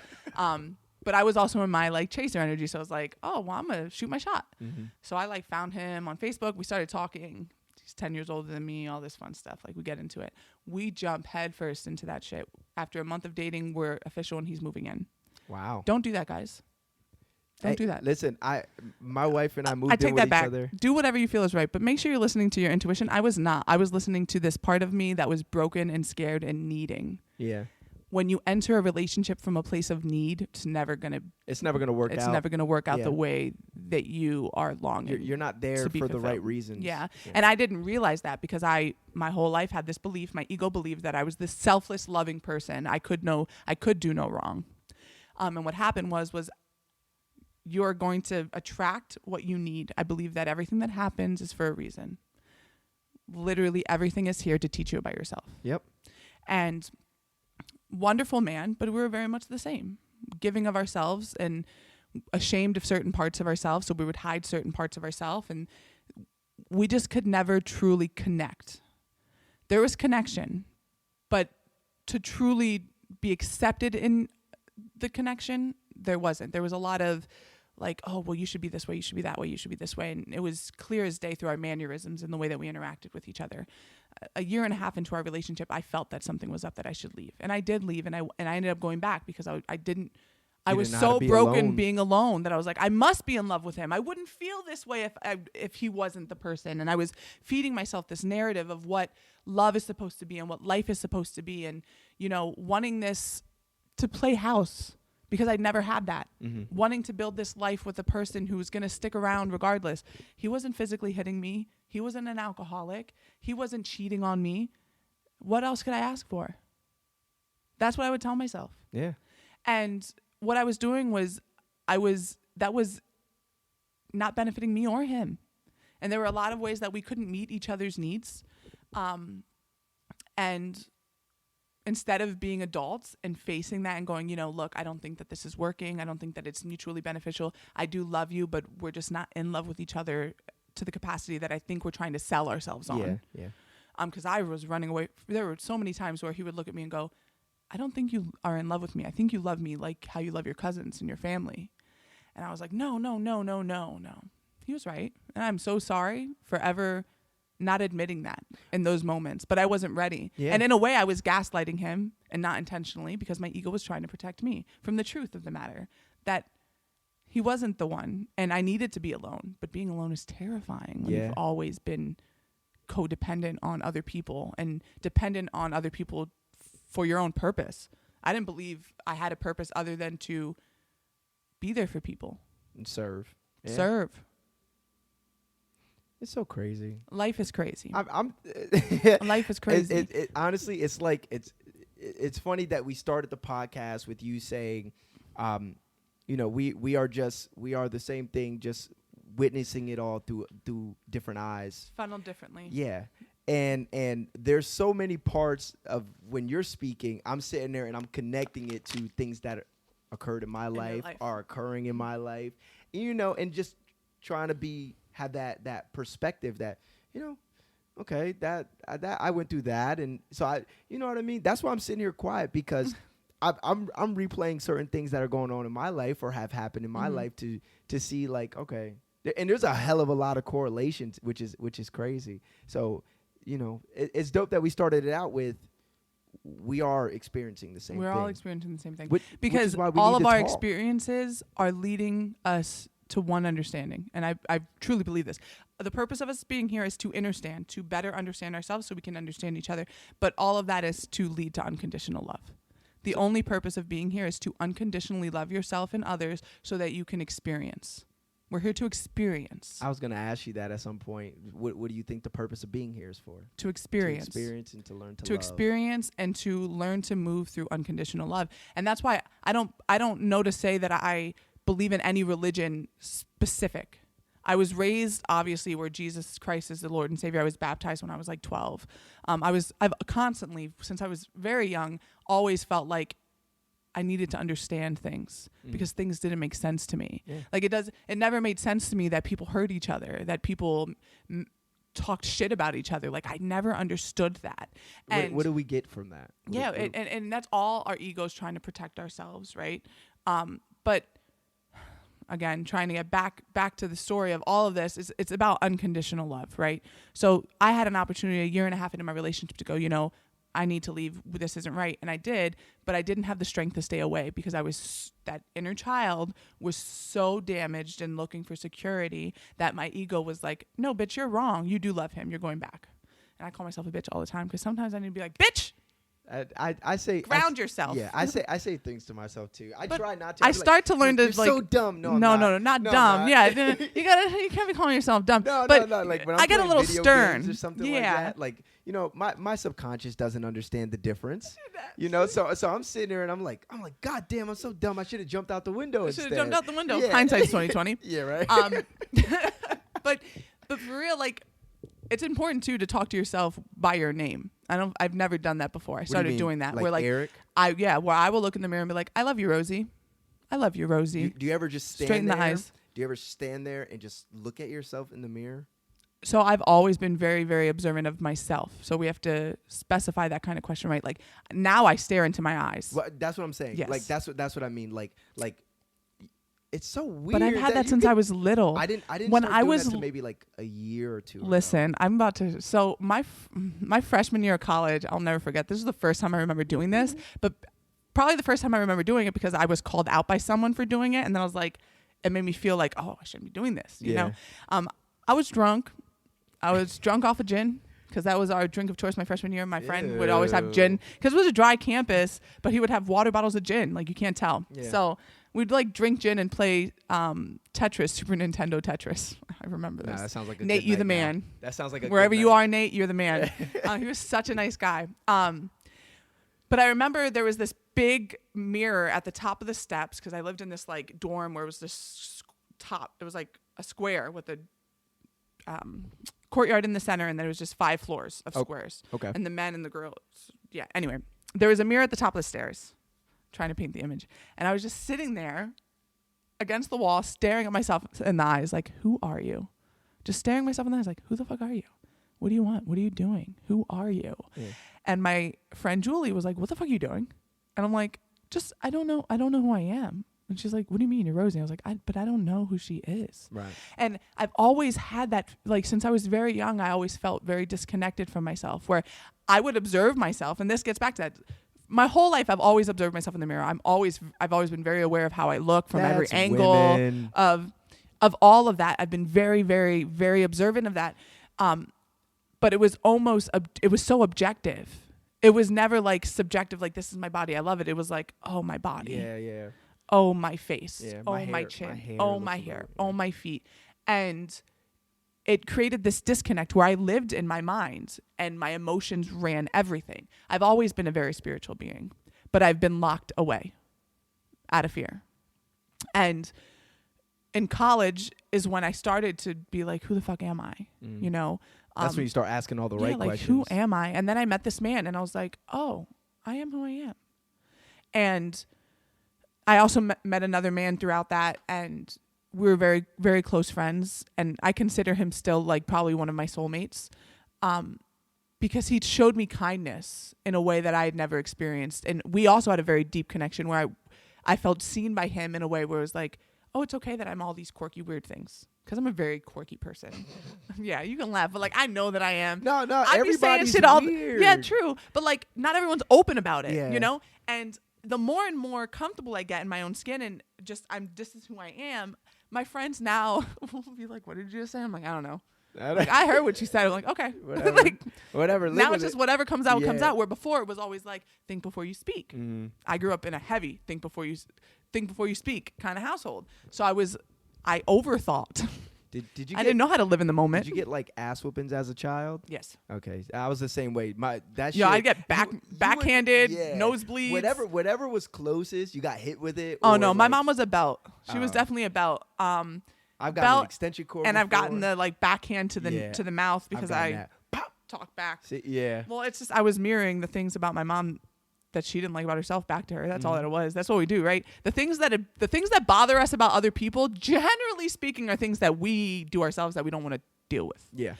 But I was also in my like chaser energy. So I was like, oh, well, I'm going to shoot my shot. Mm-hmm. So I like found him on Facebook. We started talking. He's 10 years older than me, all this fun stuff. Like we get into it. We jump headfirst into that shit. After a month of dating, we're official and he's moving in. Wow. Don't do that, guys. Don't do that. Listen, my wife and I moved I in take with that each back. other. Do whatever you feel is right, but make sure you're listening to your intuition. I was not. I was listening to this part of me that was broken and scared and needing. Yeah. When you enter a relationship from a place of need, it's never gonna work out. It's never gonna work out Yeah. the way that you are longing. You're not there to be for the right fulfilled. reasons. Yeah. And I didn't realize that because my whole life had this belief, my ego believed that I was this selfless, loving person. I could do no wrong. And what happened was you're going to attract what you need. I believe that everything that happens is for a reason. Literally everything is here to teach you about yourself. Yep. And wonderful man, but we were very much the same. Giving of ourselves and ashamed of certain parts of ourselves, so we would hide certain parts of ourselves, and we just could never truly connect. There was connection, but to truly be accepted in the connection, there wasn't. There was a lot of like, oh, well, you should be this way, you should be that way, you should be this way. And it was clear as day through our mannerisms and the way that we interacted with each other. A year and a half into our relationship, I felt that something was up, that I should leave. And I did leave, and I ended up going back because I was You so didn't know how to be broken alone. being alone that I was like, I must be in love with him. I wouldn't feel this way if he wasn't the person. And I was feeding myself this narrative of what love is supposed to be and what life is supposed to be, and wanting this to play house because I'd never had that. Mm-hmm. Wanting to build this life with a person who's going to stick around regardless. He wasn't physically hitting me. He wasn't an alcoholic. He wasn't cheating on me. What else could I ask for? That's what I would tell myself. Yeah. And what I was doing was that was not benefiting me or him. And there were a lot of ways that we couldn't meet each other's needs. And instead of being adults and facing that and going, look, I don't think that this is working. I don't think that it's mutually beneficial. I do love you, but we're just not in love with each other to the capacity that I think we're trying to sell ourselves on. Yeah. Because I was running away. There were so many times where he would look at me and go, I don't think you are in love with me. I think you love me like how you love your cousins and your family. And I was like, no. He was right. And I'm so sorry for ever not admitting that in those moments. But I wasn't ready. Yeah. And in a way, I was gaslighting him, and not intentionally, because my ego was trying to protect me from the truth of the matter, that he wasn't the one. And I needed to be alone. But being alone is terrifying when you've always been codependent on other people and dependent on other people for your own purpose. I didn't believe I had a purpose other than to be there for people. And serve. Yeah. Serve. It's so crazy. Life is crazy. I'm Life is crazy. Honestly, it's like it's funny that we started the podcast with you saying, we are the same thing, just witnessing it all through different eyes. Funneled differently. Yeah. And there's so many parts of when you're speaking, I'm sitting there and I'm connecting it to things that occurred in my life, are occurring in my life, and just trying to have that perspective that, okay, that I went through that. And so you know what I mean? That's why I'm sitting here quiet, because I'm replaying certain things that are going on in my life or have happened in my life to see like, okay, and there's a hell of a lot of correlations, which is crazy. So, it's dope that we started it out with, we are experiencing the same thing. We're all experiencing the same thing. which Because is why we all need of to our talk. experiences are leading us to one understanding. And I truly believe this. The purpose of us being here is to understand, to better understand ourselves so we can understand each other. But all of that is to lead to unconditional love. The only purpose of being here is to unconditionally love yourself and others so that you can experience. We're here to experience. I was going to ask you that at some point. What do you think the purpose of being here is for? To experience. To experience and to learn to to love. experience and to learn to move through unconditional love. And that's why I don't know to say that I believe in any religion specific. I was raised obviously where Jesus Christ is the Lord and Savior. I was baptized when I was like 12. I've constantly, since I was very young, always felt like I needed to understand things because things didn't make sense to me. Yeah. Like it never made sense to me that people hurt each other, that people talked shit about each other. Like I never understood that. And What do we get from that? yeah, and that's all our egos trying to protect ourselves, right? But again, trying to get back to the story of all of this is it's about unconditional love, right? So I had an opportunity 1.5 years into my relationship to go, I need to leave. This isn't right. And I did, but I didn't have the strength to stay away because that inner child was so damaged and looking for security that my ego was like, no, bitch, you're wrong. You do love him. You're going back. And I call myself a bitch all the time because sometimes I need to be like, bitch. I say ground yourself. Yeah, I say things to myself too. I try not to. I start to learn to you're like. So dumb. No, not dumb. Yeah, you can't be calling yourself dumb. No. Like when I get a little video stern games or something yeah. like that. My subconscious doesn't understand the difference. So I'm sitting there and I'm like, God damn, I'm so dumb. I should have jumped out the window instead. Should have jumped out the window. Yeah. Hindsight's 20/20. Yeah, right. But for real, like. It's important too to talk to yourself by your name. I've never done that before. I started doing that. Like where Eric? Where I will look in the mirror and be like, I love you, Rosie. I love you, Rosie. Do you ever just stand straighten there? the eyes? Do you ever stand there and just look at yourself in the mirror? So I've always been very, very observant of myself. So we have to specify that kind of question, right? Like now I stare into my eyes. Well, that's what I'm saying. Yes. Like that's what I mean. Like it's so weird. But I've had that since I was little. I didn't when start I doing was that to maybe like a year or two. Listen, I'm about to. So my freshman year of college, I'll never forget. This is the first time I remember doing this, but probably the first time I remember doing it because I was called out by someone for doing it, and then I was like, it made me feel like, oh, I shouldn't be doing this. You know, I was drunk. I was drunk off of gin. Because that was our drink of choice my freshman year. My friend would always have gin. Because it was a dry campus, but he would have water bottles of gin. Like, you can't tell. Yeah. So we'd, like, drink gin and play Tetris, Super Nintendo Tetris. I remember this. That sounds like a Nate, good you the night man. Now. That sounds like a Wherever good you night. are, Nate, you're the man. He was such a nice guy. But I remember there was this big mirror at the top of the steps because I lived in this, like, dorm where it was this top. It was, like, a square with a courtyard in the center, and then it was just 5 floors of squares. Okay. And the men and the girls. Yeah. Anyway, there was a mirror at the top of the stairs, trying to paint the image. And I was just sitting there against the wall, staring at myself in the eyes, like, who are you? Just staring myself in the eyes, like, who the fuck are you? What do you want? What are you doing? Who are you? Yeah. And my friend Julie was like, what the fuck are you doing? And I'm like, I don't know. I don't know who I am. And she's like, what do you mean you're Rosie? I was like, but I don't know who she is. Right. And I've always had that, like, since I was very young, I always felt very disconnected from myself, where I would observe myself. And this gets back to that. My whole life, I've always observed myself in the mirror. I've always been very aware of how I look from every angle of all of that. I've been very, very, very observant of that. But it was it was so objective. It was never like subjective, like, this is my body, I love it. It was like, oh, my body. Yeah. Oh, my face. Yeah, oh, my my hair, chin. my hair. yeah. Oh, my feet. And it created this disconnect where I lived in my mind and my emotions ran everything. I've always been a very spiritual being, but I've been locked away out of fear. And in college is when I started to be like, who the fuck am I? You know? That's when you start asking all the right like, questions. Who am I? And then I met this man and I was like, oh, I am who I am. And I also met another man throughout that, and we were very, very close friends. And I consider him still like probably one of my soulmates, because he showed me kindness in a way that I had never experienced. And we also had a very deep connection where I felt seen by him in a way where it was like, oh, it's okay that I'm all these quirky, weird things. Because I'm a very quirky person. Yeah, you can laugh, but like I know that I am. No, everybody's shit weird. Yeah, true. But like not everyone's open about it, yeah. you know? And the more and more comfortable I get in my own skin and just this is who I am, my friends now will be like, what did you just say? I'm like, I don't know. Like, I heard what you said. I'm like, okay. Whatever. Now it's just whatever comes out comes out. Where before it was always like, think before you speak. I grew up in a heavy think before you speak kind of household. So I overthought. Did you? I didn't know how to live in the moment. Did you get like ass whoopings as a child? Yes. Okay, I was the same way. I'd get backhanded, nosebleeds. Whatever was closest, you got hit with it. Oh no, my mom was a belt. She was definitely a belt. I've gotten an extension cord, and before. I've gotten the like backhand to the mouth because I talk back. talk back. See, yeah. Well, it's just I was mirroring the things about my mom that she didn't like about herself back to her. That's all that it was. That's what we do, right? The things that bother us about other people, generally speaking, are things that we do ourselves that we don't want to deal with. Yeah.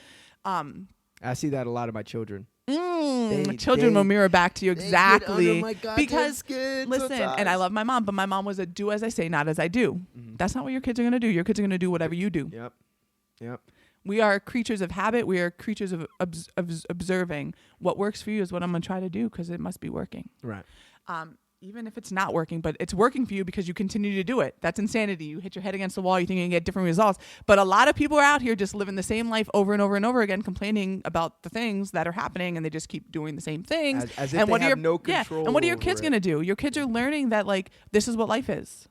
I see that a lot of my children. Children will mirror back to you exactly because listen, and I love my mom, but my mom was a do as I say, not as I do. That's not what your kids are going to do. Your kids are going to do whatever you do. Yep. We are creatures of habit. We are creatures of observing. What works for you is what I'm going to try to do because it must be working. Right. Even if it's not working, but it's working for you because you continue to do it. That's insanity. You hit your head against the wall, you think you can get different results. But a lot of people are out here just living the same life over and over and over again, complaining about the things that are happening, and they just keep doing the same things. As if they have no control. And what are your kids going to do? Your kids are learning that, like, this is what life is.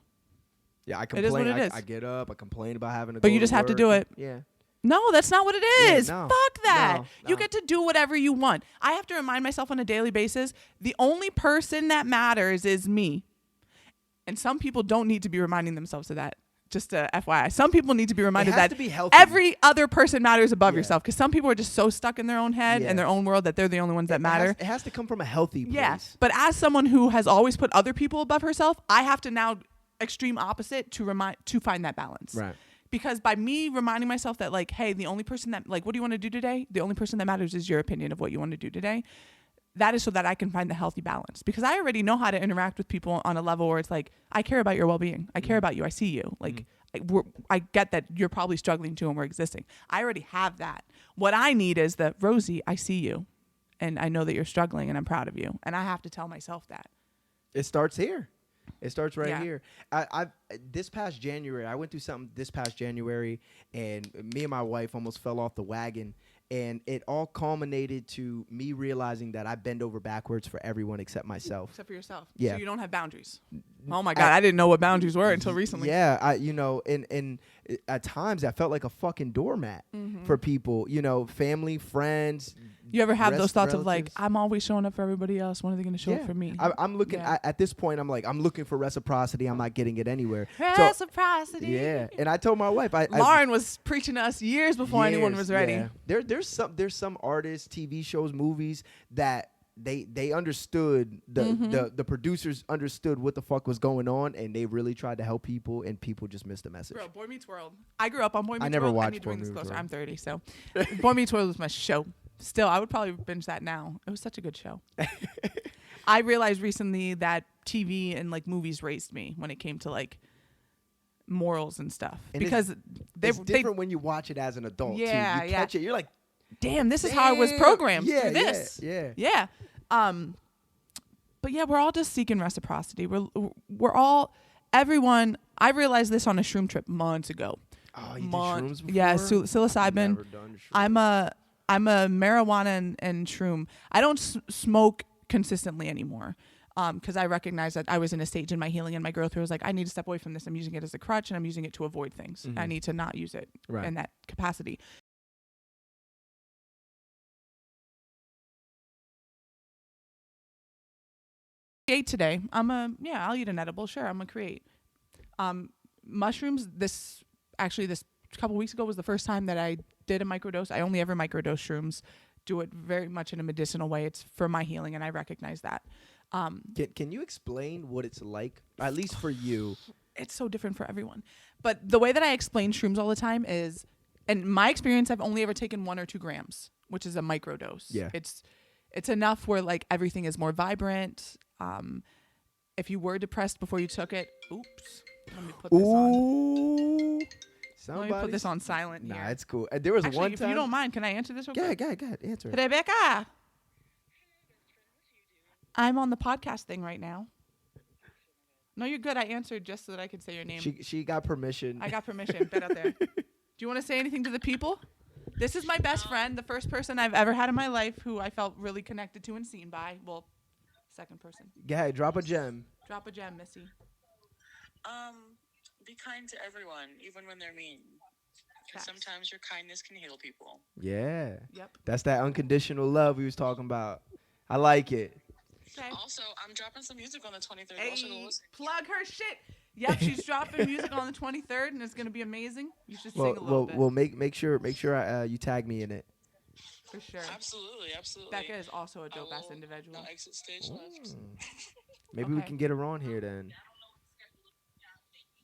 Yeah, I complain. It is what it is. I get up, I complain about having to go But you just have to do it. Yeah. No, that's not what it is. Yeah, no, Fuck that. no. You get to do whatever you want. I have to remind myself on a daily basis, the only person that matters is me. And some people don't need to be reminding themselves of that. Just a FYI. Some people need to be reminded that to be healthy. Every other person matters above yourself. Because some people are just so stuck in their own head and their own world that they're the only ones that matter. It has to come from a healthy place. Yeah. But as someone who has always put other people above herself, I have to now extreme opposite to find that balance. Right. Because by me reminding myself that, like, hey, the only person that, like, what do you want to do today? The only person that matters is your opinion of what you want to do today. That is so that I can find the healthy balance. Because I already know how to interact with people on a level where it's like, I care about your well-being. I care about you. I see you. Like, I get that you're probably struggling too and we're existing. I already have that. What I need is the, Rosie, I see you. And I know that you're struggling and I'm proud of you. And I have to tell myself that. It starts here. It starts right here. I this past January, I went through something this past January, and me and my wife almost fell off the wagon. And it all culminated to me realizing that I bend over backwards for everyone except myself. Except for yourself. Yeah. So you don't have boundaries. Oh my God, I didn't know what boundaries were until recently. Yeah, and at times I felt like a fucking doormat for people, family, friends. You ever have those thoughts relatives. of like, I'm always showing up for everybody else. When are they going to show up for me? I'm looking at this point. I'm like, I'm looking for reciprocity. I'm not getting it anywhere. Reciprocity. So, yeah, and I told my wife, Lauren was preaching to us years before anyone was ready. Yeah. There's some artists, TV shows, movies that they understood the producers understood what the fuck was going on, and they really tried to help people, and people just missed the message. Bro, Boy Meets World. I grew up on Boy Meets World. I never watched I need to Boy bring this Meets closer. World. I'm 30, so Boy Meets World was my show. Still, I would probably binge that now. It was such a good show. I realized recently that TV and like movies raised me when it came to like morals and stuff, and because it's different when you watch it as an adult. Yeah, too. You catch it, you're like, damn, this is how I was programmed through this. Yeah. But yeah, we're all just seeking reciprocity. We're all, everyone. I realized this on a shroom trip months ago. Oh, you did shrooms before? Yeah, psilocybin. Never done shrooms. I'm a marijuana and shroom. I don't smoke consistently anymore because I recognize that I was in a stage in my healing and my growth where I was like, I need to step away from this. I'm using it as a crutch and I'm using it to avoid things. I need to not use it in that capacity. Ate today. I'll eat an edible. Sure, I'm gonna create. Mushrooms. This couple weeks ago was the first time that I did a microdose. I only ever microdose shrooms. Do it very much in a medicinal way. It's for my healing, and I recognize that. Can you explain what it's like, at least for you? It's so different for everyone. But the way that I explain shrooms all the time is, in my experience, I've only ever taken 1 or 2 grams, which is a microdose. Yeah. It's enough where like everything is more vibrant. If you were depressed before you took it, oops. Let me put this on. Let me put this on silent here. Nah, it's cool. There was Actually, one if time. you don't mind, can I answer this real quick? Go ahead. Answer it. Rebecca. I'm on the podcast thing right now. No, you're good. I answered just so that I could say your name. She got permission. I got permission. Bet out there. Do you want to say anything to the people? This is my best friend, the first person I've ever had in my life who I felt really connected to and seen by. Well, second person. Go ahead, drop a gem. Drop a gem, Missy. Be kind to everyone, even when they're mean. Because sometimes your kindness can heal people. Yeah. Yep. That's that unconditional love we was talking about. I like it. Okay. Also, I'm dropping some music on the 23rd. Hey, plug her shit. Yep, she's dropping music on the 23rd, and it's gonna be amazing. You should sing a little bit. Well, make sure you tag me in it. For sure. Absolutely. Becca is also a I dope ass will individual. now exit stage left. Maybe we Okay. can get her on here then.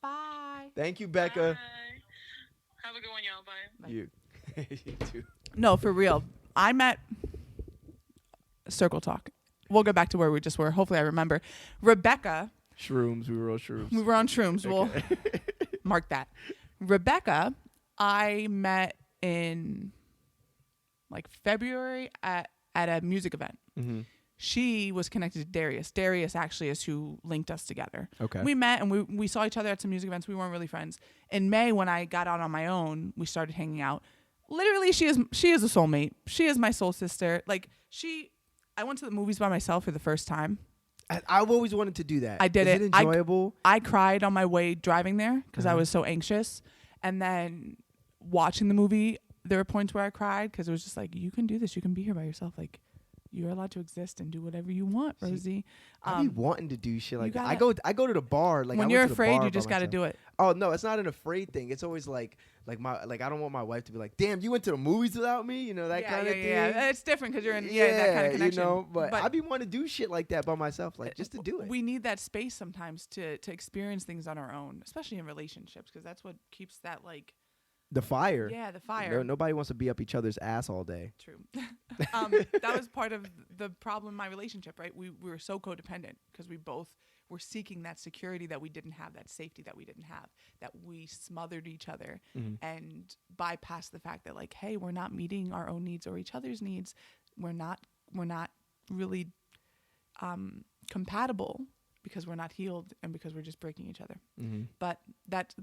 Bye. Thank you, Becca. Bye. Have a good one, y'all. Bye. You. You too. No, for real. I met Circle Talk. We'll go back to where we just were. Hopefully I remember. Rebecca. Shrooms. We were on shrooms. We were on shrooms. We'll Okay. mark that. Rebecca, I met in like February at a music event. Mm-hmm. She was connected to Darius. Darius actually is who linked us together. Okay. We met and we saw each other at some music events. We weren't really friends. In May, when I got out on my own, we started hanging out. Literally, she is a soulmate. She is my soul sister. Like I went to the movies by myself for the first time. I've always wanted to do that. I did Is it. it enjoyable? I cried on my way driving there because I Uh-huh. was so anxious. And then watching the movie, there were points where I cried because it was just like, you can do this. You can be here by yourself. Like, you're allowed to exist and do whatever you want, Rosie. I be wanting to do shit like that. I gotta- go to the bar. Like when I you're went to the afraid, bar you by just got to myself. do it. Oh no, it's not an afraid thing. It's always like I don't want my wife to be like, damn, you went to the movies without me. You know that kind of thing. Yeah, it's different because you're in that kind of connection. You know. But I be wanting to do shit like that by myself, like just to do it. We need that space sometimes to experience things on our own, especially in relationships, because that's what keeps that like The fire. Yeah, the fire. Nobody wants to be up each other's ass all day. True. That was part of the problem in my relationship, right? We were so codependent because we both were seeking that security that we didn't have, that safety that we didn't have, that we smothered each other and bypassed the fact that like, hey, we're not meeting our own needs or each other's needs. We're not really compatible because we're not healed and because we're just breaking each other. But that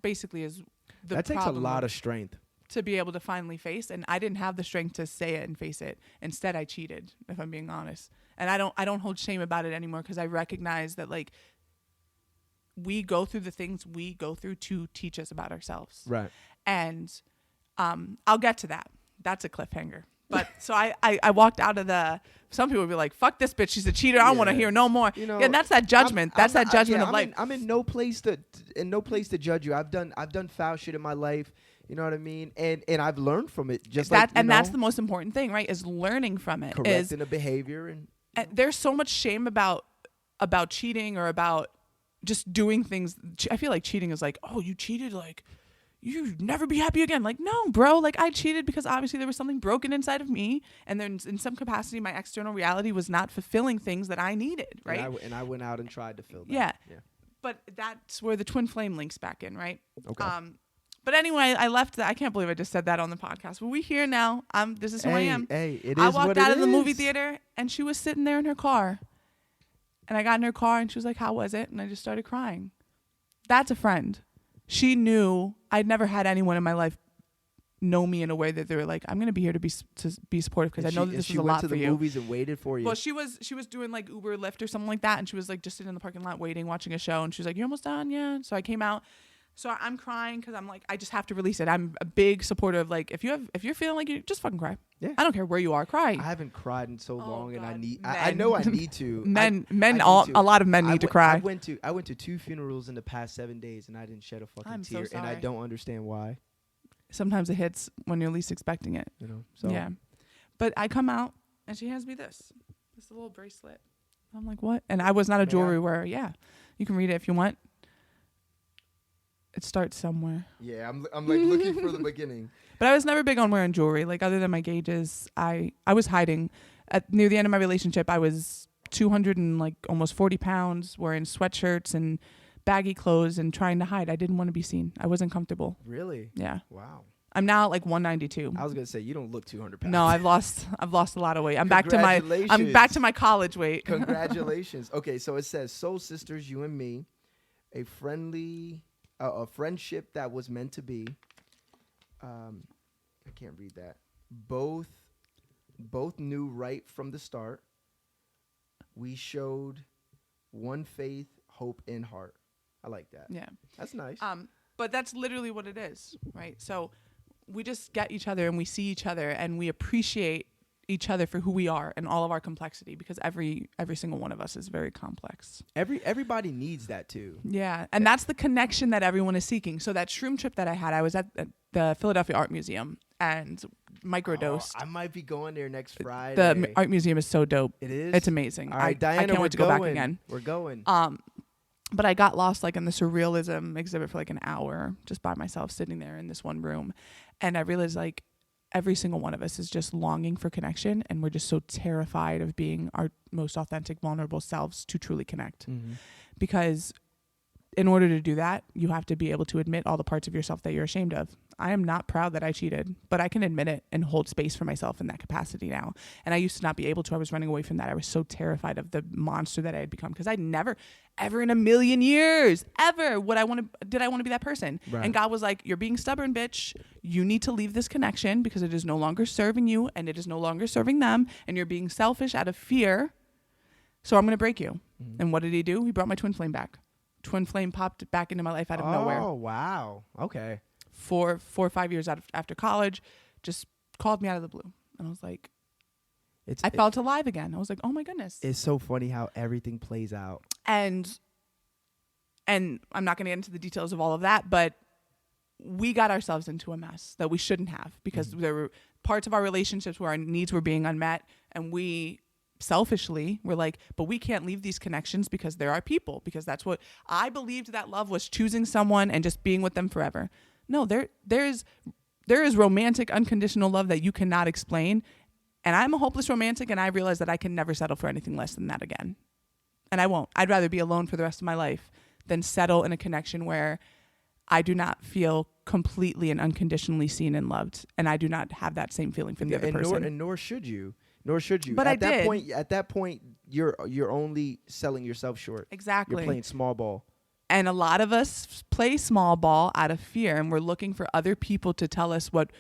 basically is the that takes a problem lot of strength to be able to finally face. And I didn't have the strength to say it and face it. Instead, I cheated, if I'm being honest. And I don't hold shame about it anymore because I recognize that like we go through the things we go through to teach us about ourselves. right. And I'll get to that. That's a cliffhanger. But so I walked out of some people would be like, fuck this bitch, she's a cheater. I don't want to hear no more. You know, and that's that judgment. That's that judgment of life. I'm in no place to judge you. I've done foul shit in my life. You know what I mean? And I've learned from it. Just that, like and that's the most important thing, right? Is learning from it. correcting the behavior and There's so much shame about cheating or about just doing things. I feel like cheating is like, oh, you cheated, like you never be happy again. Like, no, bro, like I cheated because obviously there was something broken inside of me, and then in some capacity my external reality was not fulfilling things that I needed, right? And I went out and tried to fill that. Yeah. Yeah. But that's where the twin flame links back in, right? Okay. But anyway, I left that. I can't believe I just said that on the podcast. But we here now. This is who I am. Hey, it is I walked what out it of the movie is. theater and she was sitting there in her car. And I got in her car and she was like, "How was it?" And I just started crying. That's a friend. She knew I'd never had anyone in my life know me in a way that they were like, "I'm going to be here to be supportive because I know that this is a lot for you." She went to the movies and waited for you. Well, she was doing like Uber, Lyft or something like that. And she was like just sitting in the parking lot waiting, watching a show. And she was like, "You're almost done?" Yeah. So I came out. So I'm crying because I'm like, I just have to release it. I'm a big supporter of like, if you're feeling like you just fucking cry. Yeah. I don't care where you are, cry. I haven't cried in so long, and God, I know I need to. A lot of men need to cry. I went to 2 funerals in the past 7 days, and I didn't shed a fucking I'm so tear, and I sorry. don't understand why. Sometimes it hits when you're least expecting it. You know. So Yeah. But I come out and she hands me this little bracelet. I'm like, what? And I was not a May jewelry I? wearer. Yeah. You can read it if you want. It starts somewhere. yeah, I'm like looking for the beginning. But I was never big on wearing jewelry. Like other than my gauges, I was hiding. Near the end of my relationship, I was 200 and like almost 40 pounds, wearing sweatshirts and baggy clothes and trying to hide. I didn't want to be seen. I wasn't comfortable. Really? Yeah. Wow. I'm now at like 192. I was gonna say you don't look 200 pounds. No, I've lost a lot of weight. I'm back to my college weight. Congratulations. Okay, so it says soul sisters, you and me, a friendship that was meant to be. I can't read that. Both knew right from the start. We showed one faith, hope, and heart. I like that. Yeah. That's nice. But that's literally what it is, right? So we just get each other and we see each other and we appreciate each other for who we are and all of our complexity, because every single one of us is very complex. Everybody needs that too. Yeah. And that's the connection that everyone is seeking. So that shroom trip that I had, I was at the Philadelphia Art Museum, and microdosed. I might be going there next Friday. The art museum is so dope. It is. It's amazing. All right, Diana, I can't we're wait to go back going. again. We're going. But I got lost like in the surrealism exhibit for like an hour just by myself sitting there in this one room. And I realized like every single one of us is just longing for connection. And we're just so terrified of being our most authentic, vulnerable selves to truly connect. Mm-hmm. Because in order to do that, you have to be able to admit all the parts of yourself that you're ashamed of. I am not proud that I cheated, but I can admit it and hold space for myself in that capacity now. And I used to not be able to. I was running away from that. I was so terrified of the monster that I had become because I never, ever in a million years, ever did I want to be that person. Right. And God was like, you're being stubborn, bitch. You need to leave this connection because it is no longer serving you and it is no longer serving them. And you're being selfish out of fear. So I'm going to break you. Mm-hmm. And what did he do? He brought my twin flame back. Twin flame popped back into my life out of nowhere. Oh, wow. Okay. 4 or 5 years after college, just called me out of the blue. And I was like, I felt alive again. I was like, oh my goodness. It's so funny how everything plays out. And I'm not going to get into the details of all of that, but we got ourselves into a mess that we shouldn't have because there were parts of our relationships where our needs were being unmet, and we selfishly were like, but we can't leave these connections because they're our people, because that's what I believed that love was, choosing someone and just being with them forever. No, there is romantic unconditional love that you cannot explain. And I'm a hopeless romantic, and I realize that I can never settle for anything less than that again. And I won't. I'd rather be alone for the rest of my life than settle in a connection where I do not feel completely and unconditionally seen and loved, and I do not have that same feeling for the other person. Nor should you. Nor should you. But at that point, you're only selling yourself short. Exactly. You're playing small ball. And a lot of us play small ball out of fear, and we're looking for other people to tell us what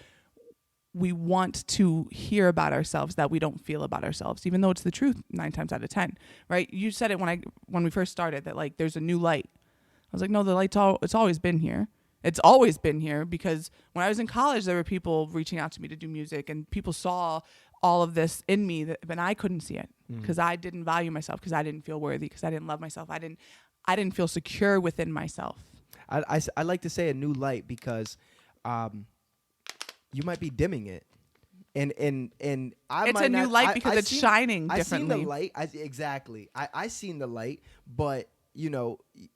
we want to hear about ourselves that we don't feel about ourselves, even though it's the truth 9 times out of 10, right? You said it when we first started that like there's a new light. I was like, no, the light's it's always been here. It's always been here, because when I was in college, there were people reaching out to me to do music, and people saw all of this in me, but I couldn't see it because I didn't value myself, because I didn't feel worthy, because I didn't love myself. I didn't feel secure within myself. I like to say a new light because you might be dimming it. And I it's might a new not, light because it's shining I differently. seen the light. Exactly. I seen the light, but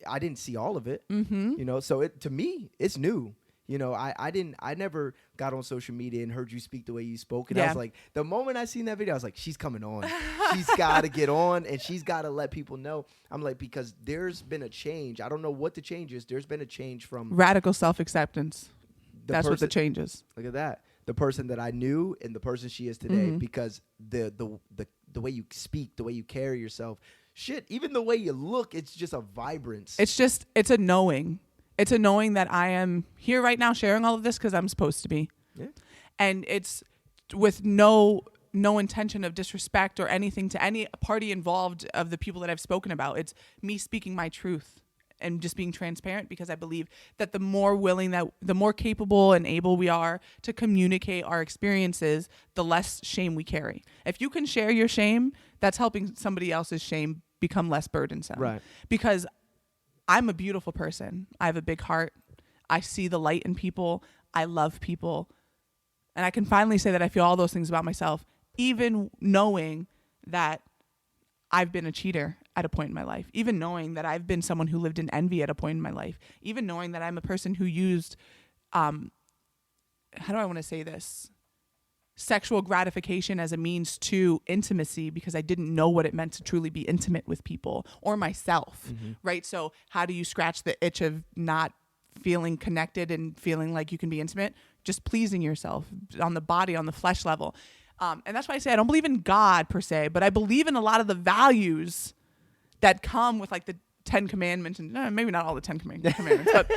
I didn't see all of it. Mm-hmm. So to me, it's new. I never got on social media and heard you speak the way you spoke. And I was like, the moment I seen that video, I was like, she's coming on. She's got to get on, and she's got to let people know. I'm like, because there's been a change. I don't know what the change is. There's been a change from radical self-acceptance. That's what the change is. Look at that. The person that I knew and the person she is today, because the way you speak, the way you carry yourself, even the way you look, it's just a vibrance. It's a knowing. It's a knowing that I am here right now sharing all of this because I'm supposed to be. Yeah. And it's with no intention of disrespect or anything to any party involved of the people that I've spoken about. It's me speaking my truth and just being transparent, because I believe that the more capable and able we are to communicate our experiences, the less shame we carry. If you can share your shame, that's helping somebody else's shame become less burdensome. Right. Because I'm a beautiful person. I have a big heart. I see the light in people. I love people. And I can finally say that I feel all those things about myself, even knowing that I've been a cheater at a point in my life, even knowing that I've been someone who lived in envy at a point in my life, even knowing that I'm a person who used, how do I want to say this? Sexual gratification as a means to intimacy, because I didn't know what it meant to truly be intimate with people or myself, right? So how do you scratch the itch of not feeling connected and feeling like you can be intimate? Just pleasing yourself on the body, on the flesh level. And that's why I say I don't believe in God per se, but I believe in a lot of the values that come with like the 10 commandments, and maybe not all the 10 commandments, but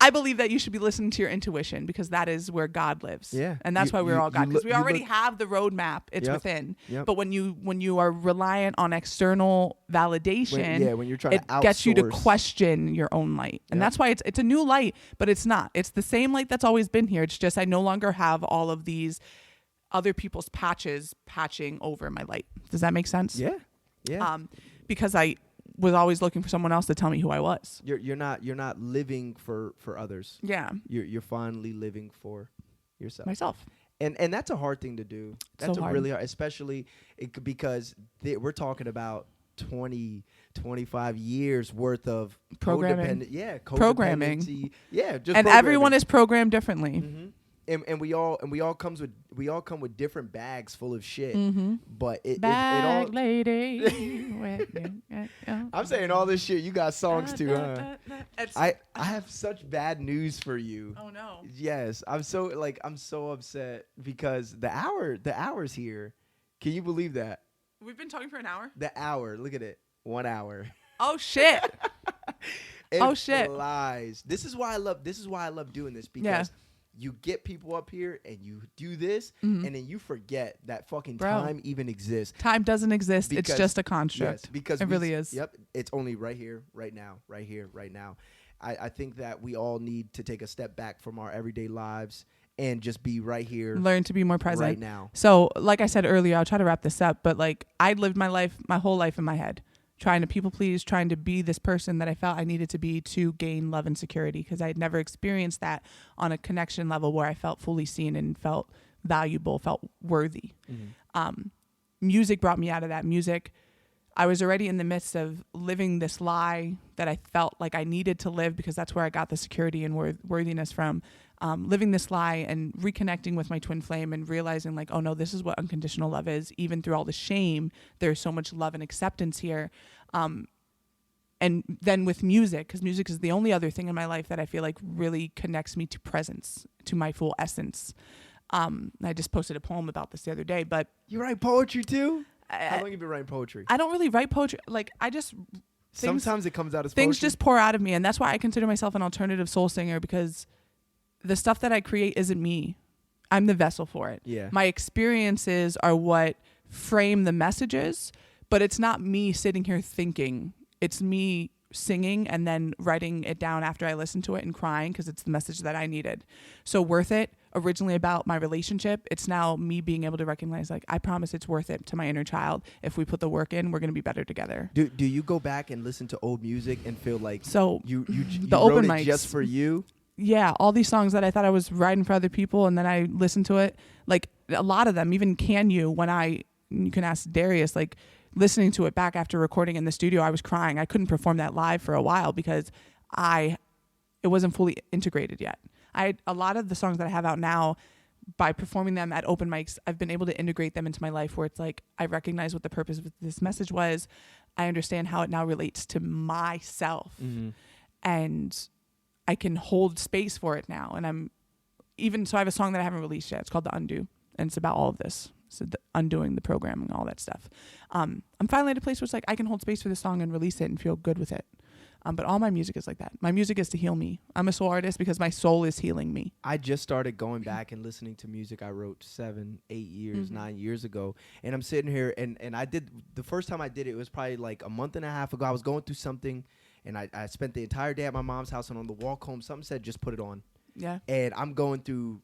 I believe that you should be listening to your intuition, because that is where God lives. Yeah. And that's why we're all God, because we already have the roadmap. It's within. Yep. But when you are reliant on external validation, when you're trying to outsource, it gets you to question your own light. And that's why it's a new light, but it's not. It's the same light that's always been here. It's just I no longer have all of these other people's patches patching over my light. Does that make sense? Yeah. Yeah. Because I was always looking for someone else to tell me who I was. You're not living for others. Yeah. You're finally living for yourself. Myself. And that's a hard thing to do. That's So a hard. really hard, especially because we're talking about 20, 25 years worth of Programming. Programming. Programming. Yeah, just And everyone is programmed differently. and we all come with different bags full of shit. But it Bag all. lady. I'm saying all this shit. You got songs too, huh? It's- I have such bad news for you. oh no. Yes, I'm so upset because the hour's here. Can you believe that? We've been talking for an hour. The hour, look at it. 1 hour. Oh shit. It Oh, shit. flies. This is why I love doing this, because you get people up here and you do this and then you forget that fucking time even exists. Time doesn't exist. It's Because- just a construct. Yes, because it really is. Yep, it's only right here, right now, right here, right now. I think that we all need to take a step back from our everyday lives and just be right here, Learn to be more present. right now. So, like I said earlier, I'll try to wrap this up, but like I lived my whole life in my head, trying to people please, trying to be this person that I felt I needed to be to gain love and security, because I had never experienced that on a connection level where I felt fully seen and felt valuable, felt worthy. Music brought me out of that. Music, I was already in the midst of living this lie that I felt like I needed to live because that's where I got the security and worthiness from. Living this lie and reconnecting with my twin flame and realizing like, oh no, this is what unconditional love is. Even through all the shame, there's so much love and acceptance here. And then with music, because music is the only other thing in my life that I feel like really connects me to presence, to my full essence. I just posted a poem about this the other day, but You write poetry too? How long you been writing poetry? I don't really write poetry. Like Sometimes it comes out as things poetry. just pour out of me, and that's why I consider myself an alternative soul singer, because the stuff that I create isn't me. I'm the vessel for it. Yeah. My experiences are what frame the messages, but it's not me sitting here thinking. It's me singing and then writing it down after I listen to it and crying because it's the message that I needed. So Worth It, originally about my relationship, it's now me being able to recognize, like, I promise it's worth it to my inner child. If we put the work in, we're going to be better together. Do you go back and listen to old music and feel like So you the wrote open it mics, just for you? Yeah, all these songs that I thought I was writing for other people, and then I listened to it, like a lot of them, even Can You, you can ask Darius, like listening to it back after recording in the studio, I was crying. I couldn't perform that live for a while because it wasn't fully integrated yet. A lot of the songs that I have out now, by performing them at open mics, I've been able to integrate them into my life where it's like, I recognize what the purpose of this message was. I understand how it now relates to myself. And I can hold space for it now. And so I have a song that I haven't released yet. It's called The Undo. And it's about all of this. So undoing the programming, all that stuff. I'm finally at a place where it's like, I can hold space for this song and release it and feel good with it. But all my music is like that. My music is to heal me. I'm a soul artist because my soul is healing me. I just started going back and listening to music I wrote 7, 8 years, 9 years ago. And I'm sitting here and I did, the first time I did it was probably like a month and a half ago. I was going through something and I spent the entire day at my mom's house, and on the walk home, something said, just put it on. Yeah. And I'm going through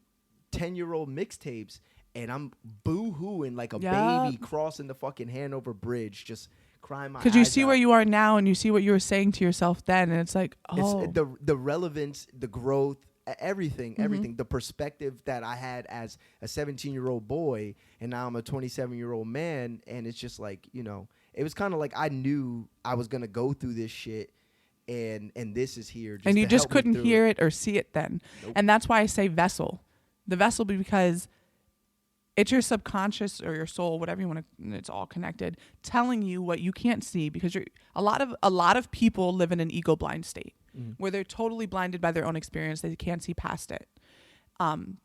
10-year-old mixtapes and I'm boo-hooing like a baby crossing the fucking Hanover Bridge, just crying my eyes out. Because you see where you are now and you see what you were saying to yourself then, and it's like, oh. It's the relevance, the growth, everything. The perspective that I had as a 17-year-old boy, and now I'm a 27-year-old man, and it's just like, it was kind of like I knew I was going to go through this shit, and this is here. And you just couldn't hear it or see it then. Nope. And that's why I say vessel. The vessel, because it's your subconscious or your soul, whatever you want to, it's all connected, telling you what you can't see, because a lot of people live in an ego blind state where they're totally blinded by their own experience. They can't see past it. I'm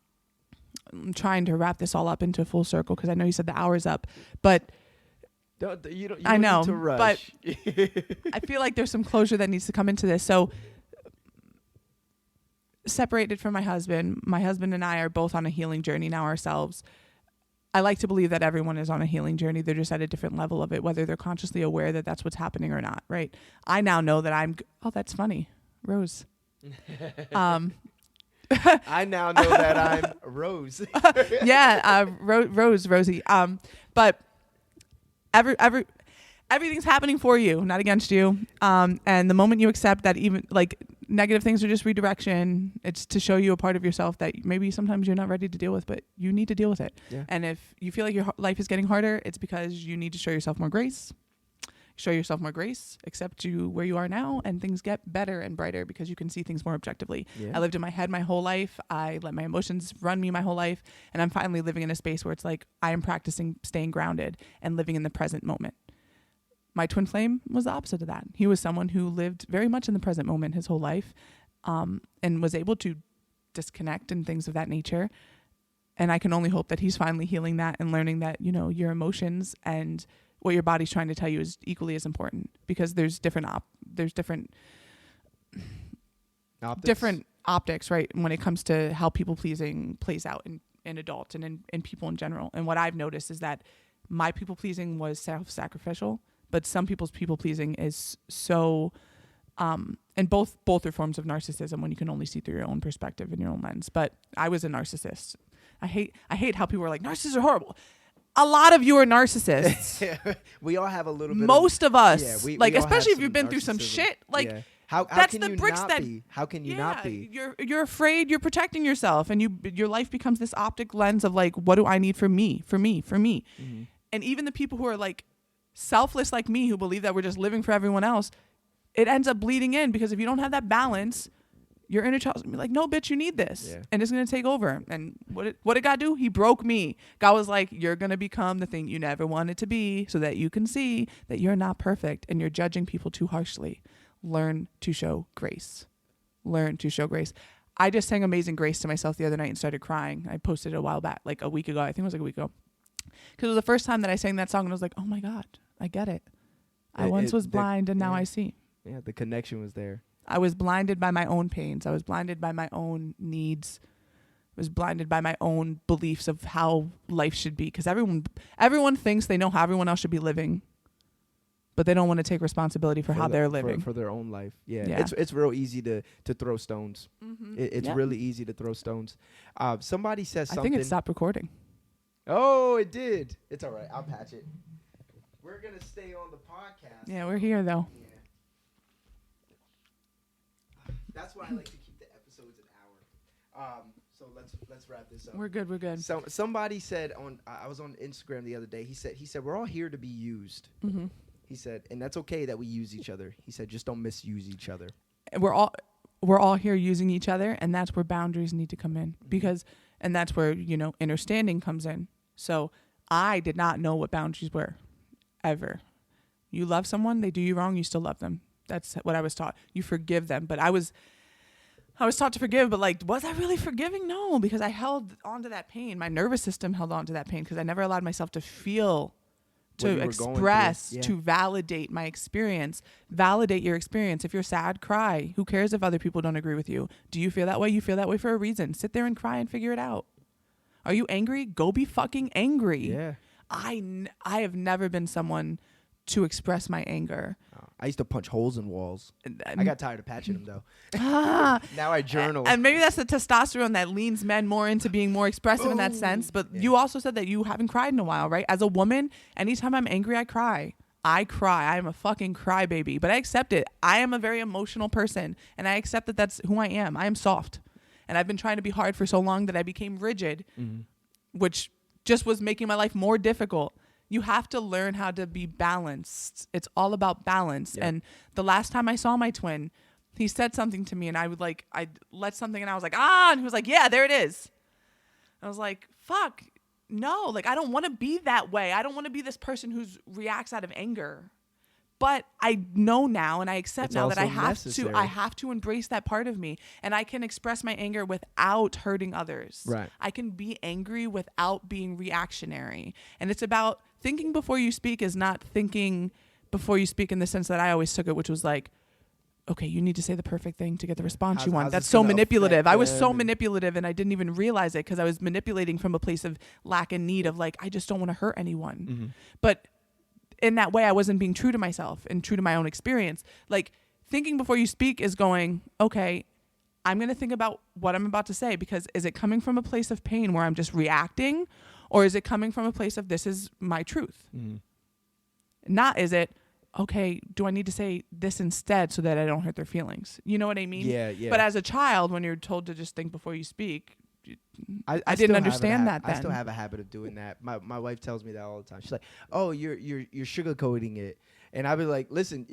trying to wrap this all up into a full circle because I know you said the hour's up, but you don't I know, need to rush. but I feel like there's some closure that needs to come into this. So separated from my husband and I are both on a healing journey now ourselves. I like to believe that everyone is on a healing journey. They're just at a different level of it, whether they're consciously aware that that's what's happening or not, right? I now know that that's funny. Rose. I now know that I'm Rose. Yeah, Rosie. But everything's happening for you, not against you. And the moment you accept that, even like negative things are just redirection. It's to show you a part of yourself that maybe sometimes you're not ready to deal with, but you need to deal with it. Yeah. And if you feel like your life is getting harder, it's because you need to show yourself more grace. Show yourself more grace, accept you where you are now, and things get better and brighter because you can see things more objectively. Yeah. I lived in my head my whole life. I let my emotions run me my whole life. And I'm finally living in a space where it's like I am practicing staying grounded and living in the present moment. My twin flame was the opposite of that. He was someone who lived very much in the present moment his whole life, and was able to disconnect and things of that nature. And I can only hope that he's finally healing that and learning that, you know, your emotions and what your body's trying to tell you is equally as important, because there's different optics, right? When it comes to how people pleasing plays out in adults and in people in general. And what I've noticed is that my people pleasing was self-sacrificial, but some people's people pleasing is so, and both are forms of narcissism when you can only see through your own perspective and your own lens. But I was a narcissist. I hate how people are like, narcissists are horrible. A lot of you are narcissists. We all have a little bit. Most of us, Yeah, we like, all especially have if you've some been through some narcissism. shit, like, Yeah. How that's can the you bricks not that be? How can you yeah, not be? You're afraid. You're protecting yourself, and your life becomes this optic lens of like, what do I need for me? Mm-hmm. And even the people who are like selfless like me, who believe that we're just living for everyone else, it ends up bleeding in, because if you don't have that balance, your inner child's gonna be like, no, bitch, you need this. Yeah. And it's going to take over. And what did God do? He broke me. God was like, you're going to become the thing you never wanted to be, so that you can see that you're not perfect and you're judging people too harshly. Learn to show grace. Learn to show grace. I just sang Amazing Grace to myself the other night and started crying. I posted it a while back, like a week ago. I think it was like a week ago. Because it was the first time that I sang that song, and I was like, oh my God, I get it. I once was blind, and now I see. Yeah, the connection was there. I was blinded by my own pains. I was blinded by my own needs. I was blinded by my own beliefs of how life should be. Because everyone thinks they know how everyone else should be living, but they don't want to take responsibility for how they're living. For their own life. Yeah. Yeah. It's real easy to throw stones. Mm-hmm. It's Yeah. really easy to throw stones. Somebody says I something. think it stopped recording. Oh, it did. It's all right. I'll patch it. We're going to stay on the podcast. Yeah, we're here though. Yeah. That's why I like to keep the episodes an hour. So let's wrap this up. We're good. So somebody said I was on Instagram the other day. He said we're all here to be used. Mm-hmm. He said, and that's okay that we use each other. He said, just don't misuse each other. We're all here using each other, and that's where boundaries need to come in, because, and that's where, you know, understanding comes in. So I did not know what boundaries were, ever. You love someone, they do you wrong, you still love them. That's what I was taught. You forgive them. But I was taught to forgive, but like, was I really forgiving? No, because I held onto that pain. My nervous system held onto that pain because I never allowed myself to feel, to express, to validate my experience. Validate your experience. If you're sad, cry. Who cares if other people don't agree with you? Do you feel that way? You feel that way for a reason. Sit there and cry and figure it out. Are you angry? Go be fucking angry. Yeah. I have never been someone to express my anger. I used to punch holes in walls. I got tired of patching them though. Now I journal. And maybe that's the testosterone that leans men more into being more expressive in that sense. But you also said that you haven't cried in a while, right? As a woman, anytime I'm angry, I cry. I am a fucking crybaby, but I accept it. I am a very emotional person, and I accept that that's who I am. I am soft. And I've been trying to be hard for so long that I became rigid, which just was making my life more difficult. You have to learn how to be balanced. It's all about balance. Yeah. And the last time I saw my twin, he said something to me, and I let something, and I was like, and he was like, yeah, there it is. I was like, fuck, no, like, I don't want to be that way. I don't want to be this person who reacts out of anger. But I know now, and I accept It's now that also I have to embrace that part of me, and I can express my anger without hurting others. Right. I can be angry without being reactionary. And it's about thinking before you speak is not thinking before you speak in the sense that I always took it, which was like, okay, you need to say the perfect thing to get the response you want. That's so manipulative. I was so manipulative, and I didn't even realize it because I was manipulating from a place of lack and need of like, I just don't want to hurt anyone. Mm-hmm. But in that way, I wasn't being true to myself and true to my own experience. Like, thinking before you speak is going, okay, I'm going to think about what I'm about to say, because is it coming from a place of pain where I'm just reacting, or is it coming from a place of this is my truth? Mm-hmm. Not is it, okay, do I need to say this instead so that I don't hurt their feelings? You know what I mean? Yeah, yeah. But as a child, when you're told to just think before you speak, I still didn't have understand that I then. still have a habit of doing that. My wife tells me that all the time. She's like, "Oh, you're sugarcoating it," and I'll be like, "Listen,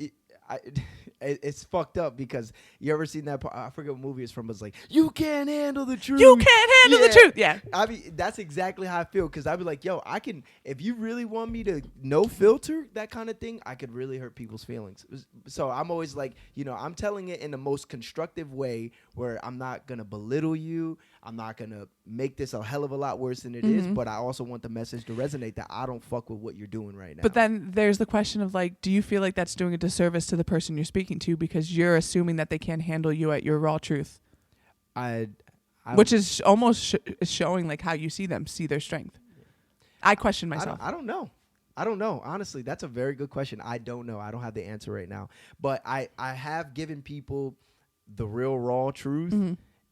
it's fucked up because you ever seen that part? I forget what movie it's from. But it's like, you can't handle the truth. You can't handle the truth. Yeah. I mean, that's exactly how I feel because I'd be like, yo, I can, if you really want me to no filter, that kind of thing, I could really hurt people's feelings. So I'm always like, I'm telling it in the most constructive way where I'm not going to belittle you. I'm not going to make this a hell of a lot worse than it is. But I also want the message to resonate that I don't fuck with what you're doing right now. But then there's the question of like, do you feel like that's doing a disservice to the person you're speaking to because you're assuming that they can't handle you at your raw truth? Which is almost showing like how you see them, see their strength. I question myself. I don't know. Honestly, that's a very good question. I don't know. I don't have the answer right now. But I have given people the real raw truth,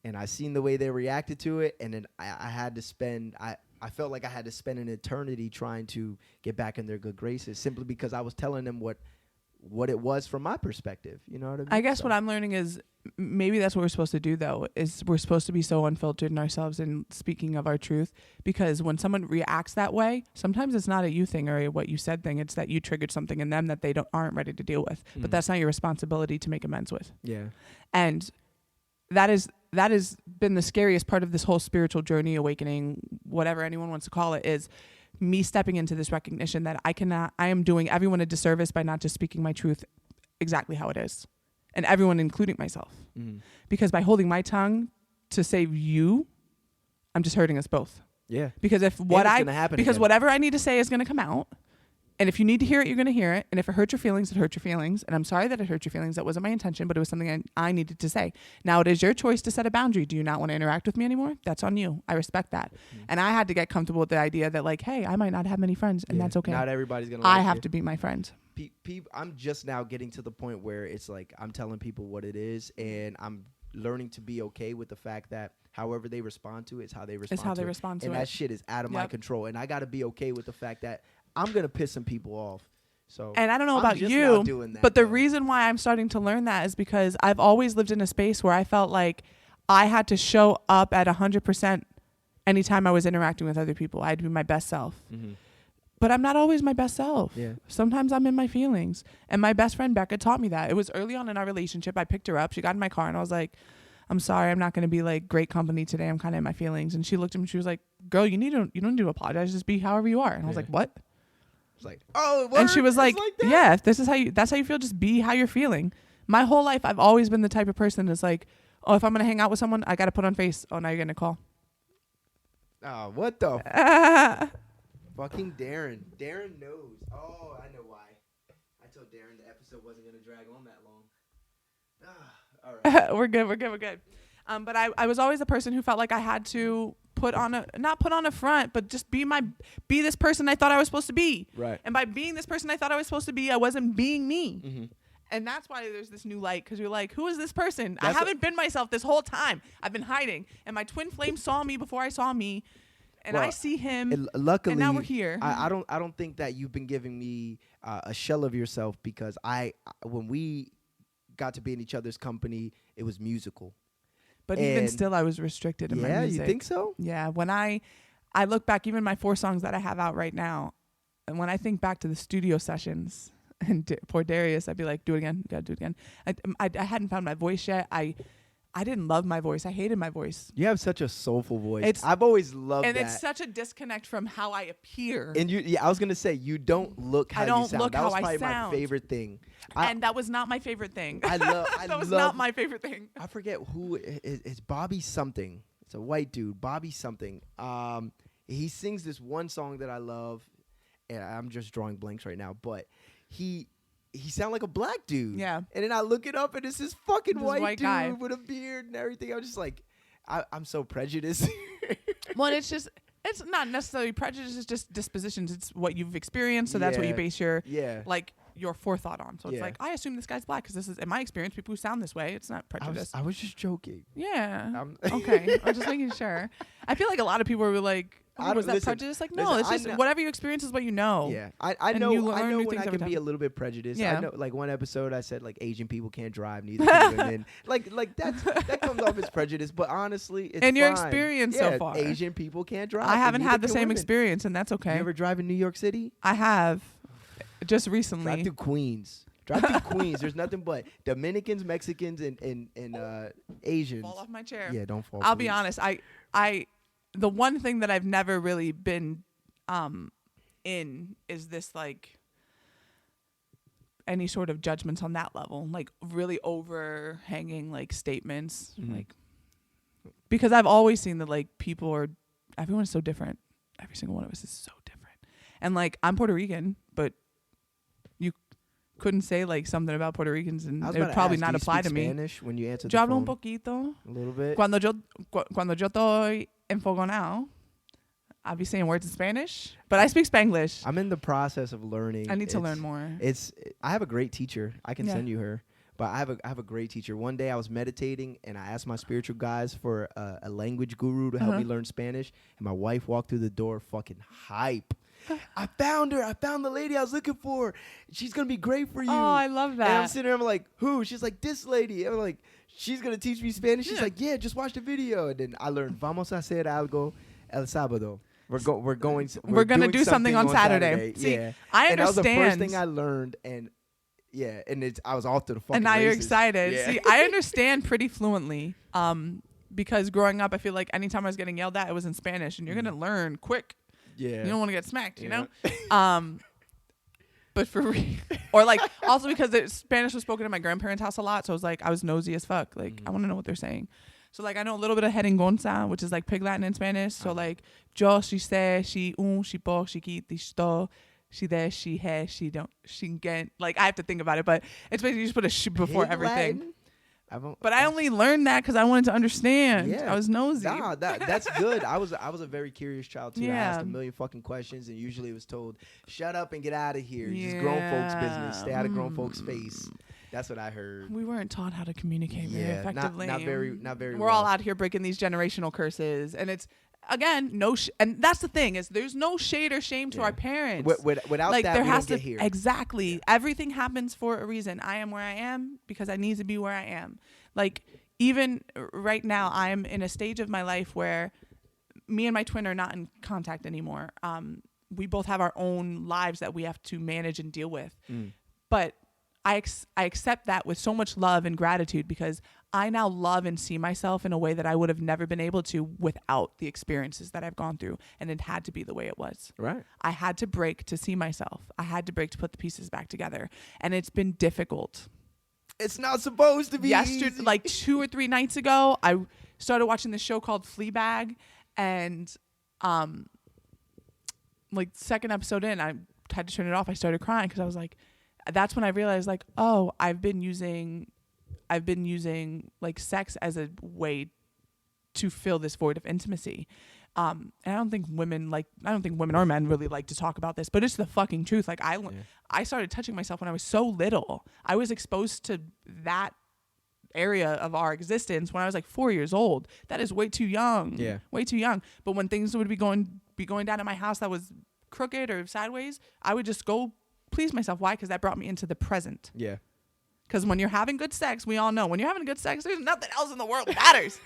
and I seen the way they reacted to it, and then I had to spend I felt like I had to spend an eternity trying to get back in their good graces simply because I was telling them what it was from my perspective. You know what I mean? I guess what I'm learning is maybe that's what we're supposed to do, though, is we're supposed to be so unfiltered in ourselves and speaking of our truth, because when someone reacts that way, sometimes it's not a you thing or a what you said thing. It's that you triggered something in them that they aren't ready to deal with. But that's not your responsibility to make amends with. Yeah. And that has been the scariest part of this whole spiritual journey, awakening, whatever anyone wants to call it, is me stepping into this recognition that I am doing everyone a disservice by not just speaking my truth exactly how it is. And everyone, including myself. Because by holding my tongue to save you, I'm just hurting us both. Yeah. Because whatever I need to say is going to come out. And if you need to hear it, you're going to hear it. And if it hurts your feelings, it hurts your feelings. And I'm sorry that it hurt your feelings. That wasn't my intention, but it was something I needed to say. Now it is your choice to set a boundary. Do you not want to interact with me anymore? That's on you. I respect that. And I had to get comfortable with the idea that like, hey, I might not have many friends, and that's okay. Not everybody's going to I have to be my friend. I'm just now getting to the point where it's like I'm telling people what it is, and I'm learning to be okay with the fact that however they respond to it is how they respond to it. And that shit is out of my control. And I got to be okay with the fact that I'm going to piss some people off. So, and I don't know about you, but the reason why I'm starting to learn that is because I've always lived in a space where I felt like I had to show up at 100% anytime I was interacting with other people. I had to be my best self. But I'm not always my best self. Yeah. Sometimes I'm in my feelings. And my best friend, Becca, taught me that. It was early on in our relationship. I picked her up. She got in my car and I was like, I'm sorry. I'm not going to be like great company today. I'm kind of in my feelings. And she looked at me. She was like, girl, you don't need to apologize. Just be however you are. And I was like, what? It's like, oh, and she was like yeah, if that's how you feel, just be how you're feeling. My whole life, I've always been the type of person that's like, oh, if I'm going to hang out with someone, I got to put on face. Oh, now you're getting a call. Oh, what the fucking Darren. Darren knows. Oh, I know why. I told Darren the episode wasn't going to drag on that long. All right. We're good. But I was always the person who felt like I had to not put on a front, but just be this person I thought I was supposed to be. Right. And by being this person I thought I was supposed to be, I wasn't being me. And that's why there's this new light, because you're like, who is this person? I haven't been myself this whole time. I've been hiding. And my twin flame saw me before I saw me. And I see him. Luckily, and now we're here. I don't think that you've been giving me a shell of yourself, because when we got to be in each other's company, it was musical. But even still, I was restricted in my music. Yeah, you think so? Yeah. When I look back, even my 4 songs that I have out right now, and when I think back to the studio sessions, and poor Darius, I'd be like, do it again. Gotta do it again. I hadn't found my voice yet. I didn't love my voice. I hated my voice. You have such a soulful voice. I've always loved that. And it's such a disconnect from how I appear. And I was going to say, you don't look how you sound. I don't look how I sound. That was probably my favorite thing. And that was not my favorite thing. That was not my favorite thing. I forget who it's Bobby something. It's a white dude, Bobby something. He sings this one song that I love, and I'm just drawing blanks right now, but he sound like a black dude. Yeah. And then I look it up, and it's this fucking white dude guy with a beard and everything. I'm just like, I'm so prejudiced. Well, it's not necessarily prejudice. It's just dispositions. It's what you've experienced. So that's what you base your your forethought on. So it's Yeah. like, I assume this guy's black because this is, in my experience, people who sound this way, it's not prejudice. I was just joking. Yeah. Okay. I'm just making sure. I feel like a lot of people were like, I was that listen, prejudice? Like, no, listen, it's I just know- whatever you experience is what you know. Yeah, I And know. you learn I know new when things I every can be time. a little bit prejudiced. Yeah. I know, like one episode I said like Asian people can't drive, neither can women. Like that comes off as prejudice, but honestly, it's In your fine. experience so Yeah, far. Asian people can't drive. I haven't neither had the can same women. experience, and that's okay. You ever drive in New York City? I have. Just Drive recently. through Queens. Drive through Queens. There's nothing but Dominicans, Mexicans, and Asians. Fall off my chair. Yeah, don't fall. I'll be please. honest. The one thing that I've never really been in is this like any sort of judgments on that level, like really overhanging like statements, like because I've always seen that like everyone is so different. Every single one of us is so different, and like I'm Puerto Rican, but you couldn't say like something about Puerto Ricans and I was it would about probably ask, not do you apply speak to me. Spanish when you answer the Yo hablo un phone? poquito. A little bit. Cuando yo estoy enfogonado, I'll be saying words in Spanish, but I speak Spanglish. I'm in the process of learning. I need to learn more. I have a great teacher. I can Yeah. send you her. But I have a great teacher. One day I was meditating and I asked my spiritual guys for a language guru to help me learn Spanish. And my wife walked through the door fucking hype. I found her. I found the lady I was looking for. She's going to be great for you. Oh, I love And I'm that. sitting there, I'm like, who? She's like, this lady. I'm like, she's going to teach me Spanish. She's Yeah. like, yeah, just watch the video. And then I learned, vamos a hacer algo el sábado. We're going gonna doing do something on Saturday. See, yeah. I And that was the first understand. thing I learned. And yeah, and I was off to the fucking And now you're races. excited. Yeah. See, I understand pretty fluently because growing up, I feel like anytime I was getting yelled at, it was in Spanish. And you're going to learn quick. Yeah. You don't want to get smacked, you Yeah. know? But for real. Or like also because Spanish was spoken in my grandparents' house a lot. So I was like, I was nosy as fuck. Like, I want to know what they're saying. So like I know a little bit of jeringonza, which is like pig Latin in Spanish. So like yo, she say, she she po, she quiti, sto, she there, she he, she don't, she get. Like I have to think about it, but it's basically you just put a sh before Pig everything. Latin? But I only learned that because I wanted to understand. Yeah. I was nosy. Nah, that's good. I was a very curious child too. I asked Yeah. a million fucking questions, and usually it was told, "Shut up and get out of here. It's just grown folks' business. Stay out of grown folks' face." That's what I heard. We weren't taught how to communicate very Yeah, effectively. not very We're well. all out here breaking these generational curses, and it's again and that's the thing is there's no shade or shame to Yeah. our parents. Without like that, there we has don't to get here. exactly everything happens for a reason. I am where I am because I need to be where I am. Like even right now, I'm in a stage of my life where me and my twin are not in contact anymore. We both have our own lives that we have to manage and deal with, but I accept that with so much love and gratitude because I now love and see myself in a way that I would have never been able to without the experiences that I've gone through. And it had to be the way it was. Right. I had to break to see myself. I had to break to put the pieces back together. And it's been difficult. It's not supposed to be Yesterday, easy. like 2 or 3 nights ago, I started watching this show called Fleabag. And like second episode in, I had to turn it off. I started crying because I was like, that's when I realized like, oh, I've been using like sex as a way to fill this void of intimacy. And I don't think women or men really like to talk about this, but it's the fucking truth. Like I started touching myself when I was so little. I was exposed to that area of our existence when I was like 4 years old. That is way too young. Yeah. Way too young. But when things would be going down at my house that was crooked or sideways, I would just go please myself. Why? Because that brought me into the present. Yeah. Because when you're having good sex, we all know when you're having good sex, there's nothing else in the world that matters.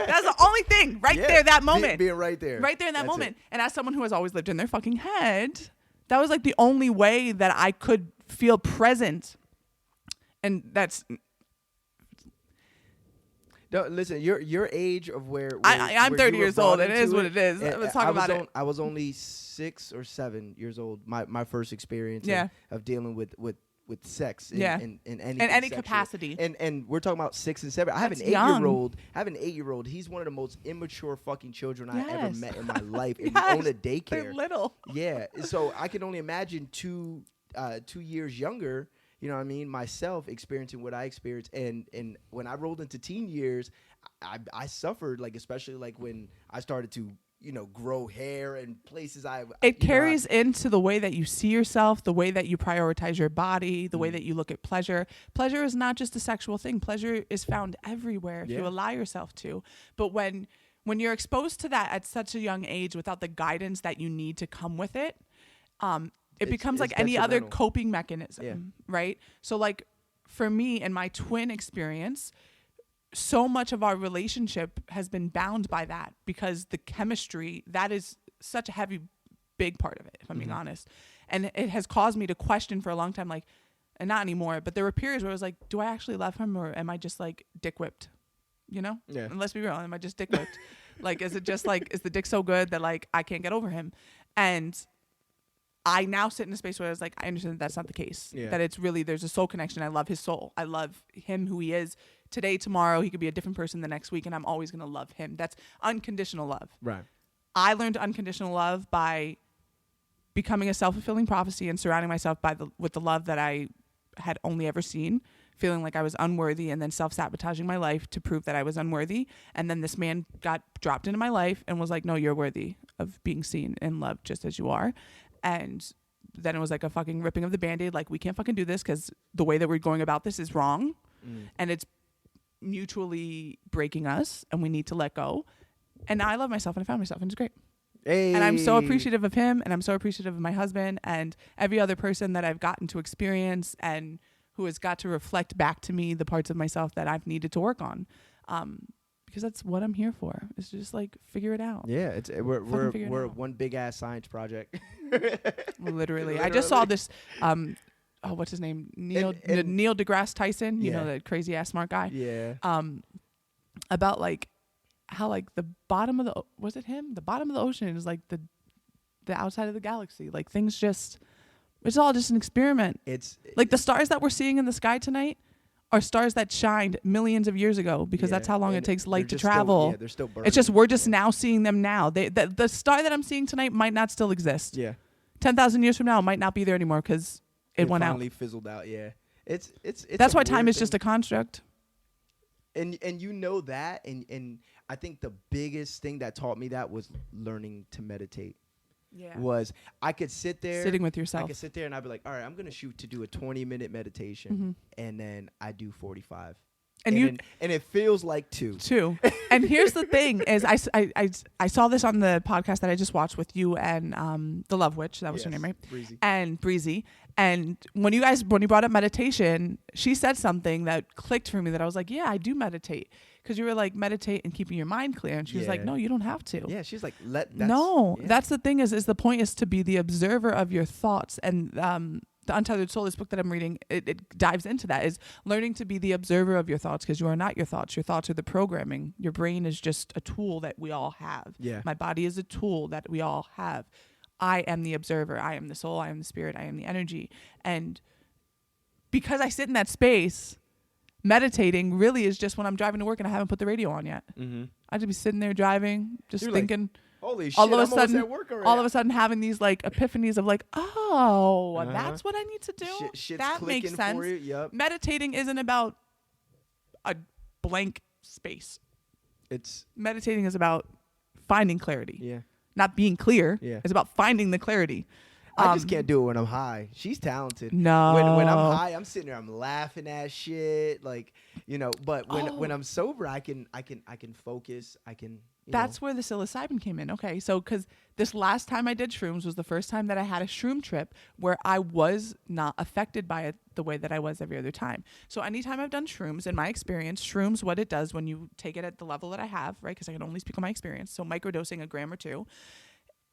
That's the only thing there, that moment. Being right there. Right there in that That's moment. it. And as someone who has always lived in their fucking head, that was like the only way that I could feel present. And that's... No, listen, your age of where I'm where 30 you were years old. brought It is into what it is. Let's talk about it. I was only 6 or 7 years old. My first experience Yeah. of dealing with sex in, Yeah. in anything In any sexual. capacity. And we're talking about 6 and 7. I have an That's young. 8-year-old. He's one of the most immature fucking children I ever Yes. met in my life. And Yes. we own a daycare. They're little. Yeah. So I can only imagine 2 years younger, you know what I mean, myself experiencing what I experienced. And when I rolled into teen years, I suffered, like, especially like when I started to, grow hair in places It carries into the way that you see yourself, the way that you prioritize your body, the way that you look at pleasure. Pleasure is not just a sexual thing. Pleasure is found everywhere if you allow yourself to. But when you're exposed to that at such a young age without the guidance that you need to come with it, it becomes like any other coping mechanism, right? So like for me and my twin experience, so much of our relationship has been bound by that because the chemistry, that is such a heavy, big part of it, if I'm being honest. And it has caused me to question for a long time, like, and not anymore, but there were periods where I was like, do I actually love him or am I just like dick whipped? Yeah. And let's be real, am I just dick whipped? Like, is it just like, is the dick so good that like I can't get over him? And I now sit in a space where I was like, I understand that's not the case. That it's really, there's a soul connection. I love his soul. I love him, who he is. Today, tomorrow, he could be a different person the next week, and I'm always going to love him. That's unconditional love. Right. I learned unconditional love by becoming a self-fulfilling prophecy and surrounding myself with the love that I had only ever seen, feeling like I was unworthy, and then self-sabotaging my life to prove that I was unworthy. And then this man got dropped into my life and was like, no, you're worthy of being seen and loved just as you are. And then it was like a fucking ripping of the Band-Aid. Like, we can't fucking do this because the way that we're going about this is wrong. And it's mutually breaking us, and we need to let go. And now I love myself, and I found myself, and it's great. And I'm so appreciative of him, and I'm so appreciative of my husband and every other person that I've gotten to experience and who has got to reflect back to me the parts of myself that I've needed to work on. Because that's what I'm here for. It's just like, figure it out. Yeah, we're one big ass science project. Literally. I just saw this what's his name? Neil deGrasse Tyson, you know, that crazy ass smart guy. Yeah. About like how like the bottom of the bottom of the ocean is like the outside of the galaxy. Like things it's all just an experiment. It's like the stars that we're seeing in the sky tonight are stars that shined millions of years ago because that's how long it takes light to travel. They're still burning. It's just we're just now seeing them now. The star that I'm seeing tonight might not still exist. Yeah. 10,000 years from now, it might not be there anymore because it went finally fizzled out. Yeah. It's that's why time is just a construct. And you know that, and I think the biggest thing that taught me that was learning to meditate. Yeah. Was I could sit there sitting with yourself. I could sit there and I'd be like, all right, I'm gonna shoot to do a 20-minute meditation, and then I do 45. And it feels like two. And here's the thing: is I saw this on the podcast that I just watched with you and the Love Witch. That was her name, right? Breezy. And Breezy. And when you brought up meditation, she said something that clicked for me that I was like, yeah, I do meditate. Because you were like, meditate and keeping your mind clear. And she was like, no, you don't have to. Yeah, she's like, that's the thing is the point is to be the observer of your thoughts. And the Untethered Soul, this book that I'm reading, it dives into that, is learning to be the observer of your thoughts, because you are not your thoughts. Your thoughts are the programming. Your brain is just a tool that we all have. Yeah. My body is a tool that we all have. I am the observer. I am the soul. I am the spirit. I am the energy. And because I sit in that space, meditating really is just when I'm driving to work and I haven't put the radio on yet. I just be sitting there driving, just thinking. Like, holy shit! All of a sudden, having these like epiphanies of like, oh, that's what I need to do. That makes sense. For you. Yep. Meditating isn't about a blank space. Meditating is about finding clarity. Yeah. Not being clear. Yeah. It's about finding the clarity. I just can't do it when I'm high. She's talented. No. When I'm high, I'm sitting there, I'm laughing at shit, like, you know. But when I'm sober, I can focus. I can. That's where the psilocybin came in. Okay, so because this last time I did shrooms was the first time that I had a shroom trip where I was not affected by it the way that I was every other time. So anytime I've done shrooms, in my experience, shrooms, what it does when you take it at the level that I have, right? Because I can only speak on my experience. So microdosing a gram or two,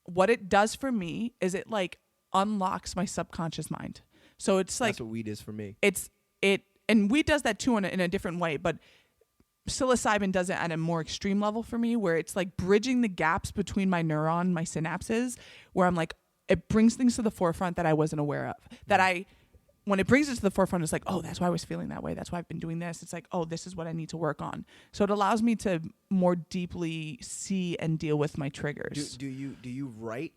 what it does for me is it like unlocks my subconscious mind. So it's like that's what weed is for me. And weed does that too in a different way, but psilocybin does it at a more extreme level for me, where it's like bridging the gaps between my synapses, where I'm like, it brings things to the forefront that I wasn't aware of. When it brings it to the forefront, it's like, oh, that's why I was feeling that way. That's why I've been doing this. It's like, oh, this is what I need to work on. So it allows me to more deeply see and deal with my triggers. Do you write?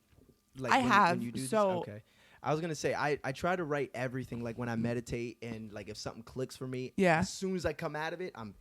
Like I have. When you do so this? Okay. I was gonna say I try to write everything, like when I meditate, and like if something clicks for me, as soon as I come out of it, I'm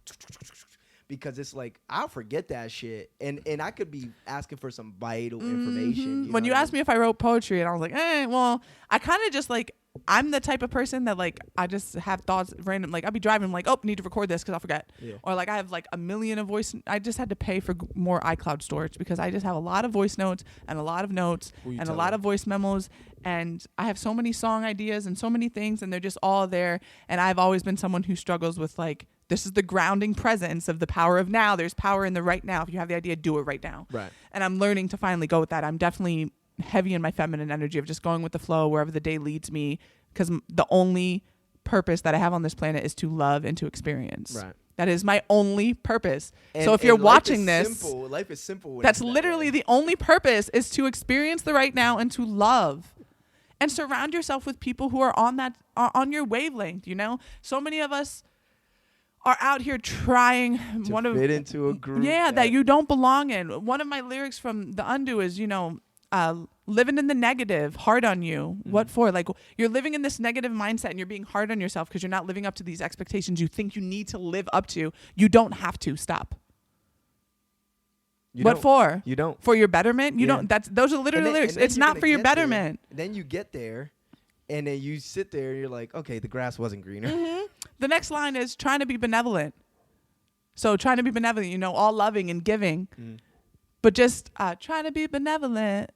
because it's like I'll forget that shit, and I could be asking for some vital information. When you asked me if I wrote poetry, and I was like, well, I kind of just like, I'm the type of person that like I just have thoughts random. Like I'll be driving, I'm like, oh, need to record this because I'll forget. Yeah. Or like I have like a million of voice. I just had to pay for more iCloud storage because I just have a lot of voice notes and a lot of notes and a lot of voice memos. And I have so many song ideas and so many things, and they're just all there. And I've always been someone who struggles with like, this is the grounding presence of the power of now. There's power in the right now. If you have the idea, do it right now. Right. And I'm learning to finally go with that. I'm definitely heavy in my feminine energy of just going with the flow wherever the day leads me, because the only purpose that I have on this planet is to love and to experience. Right. That is my only purpose. And, so if you're life watching is this, simple. Life is simple. that's literally the only purpose, is to experience the right now and to love. And surround yourself with people who are on your wavelength, you know? So many of us are out here trying to fit into a group. Yeah, that you don't belong in. One of my lyrics from The Undo is, living in the negative, hard on you. What for? Like, you're living in this negative mindset and you're being hard on yourself because you're not living up to these expectations you think you need to live up to. You don't have to. Stop. What for? You don't. For your betterment? You don't. Those are literally lyrics. It's not for your betterment. Then you get there, and then you sit there and you're like, okay, the grass wasn't greener. Mm-hmm. The next line is trying to be benevolent. So trying to be benevolent, all loving and giving, but just trying to be benevolent.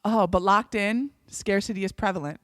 Oh, but locked in, scarcity is prevalent.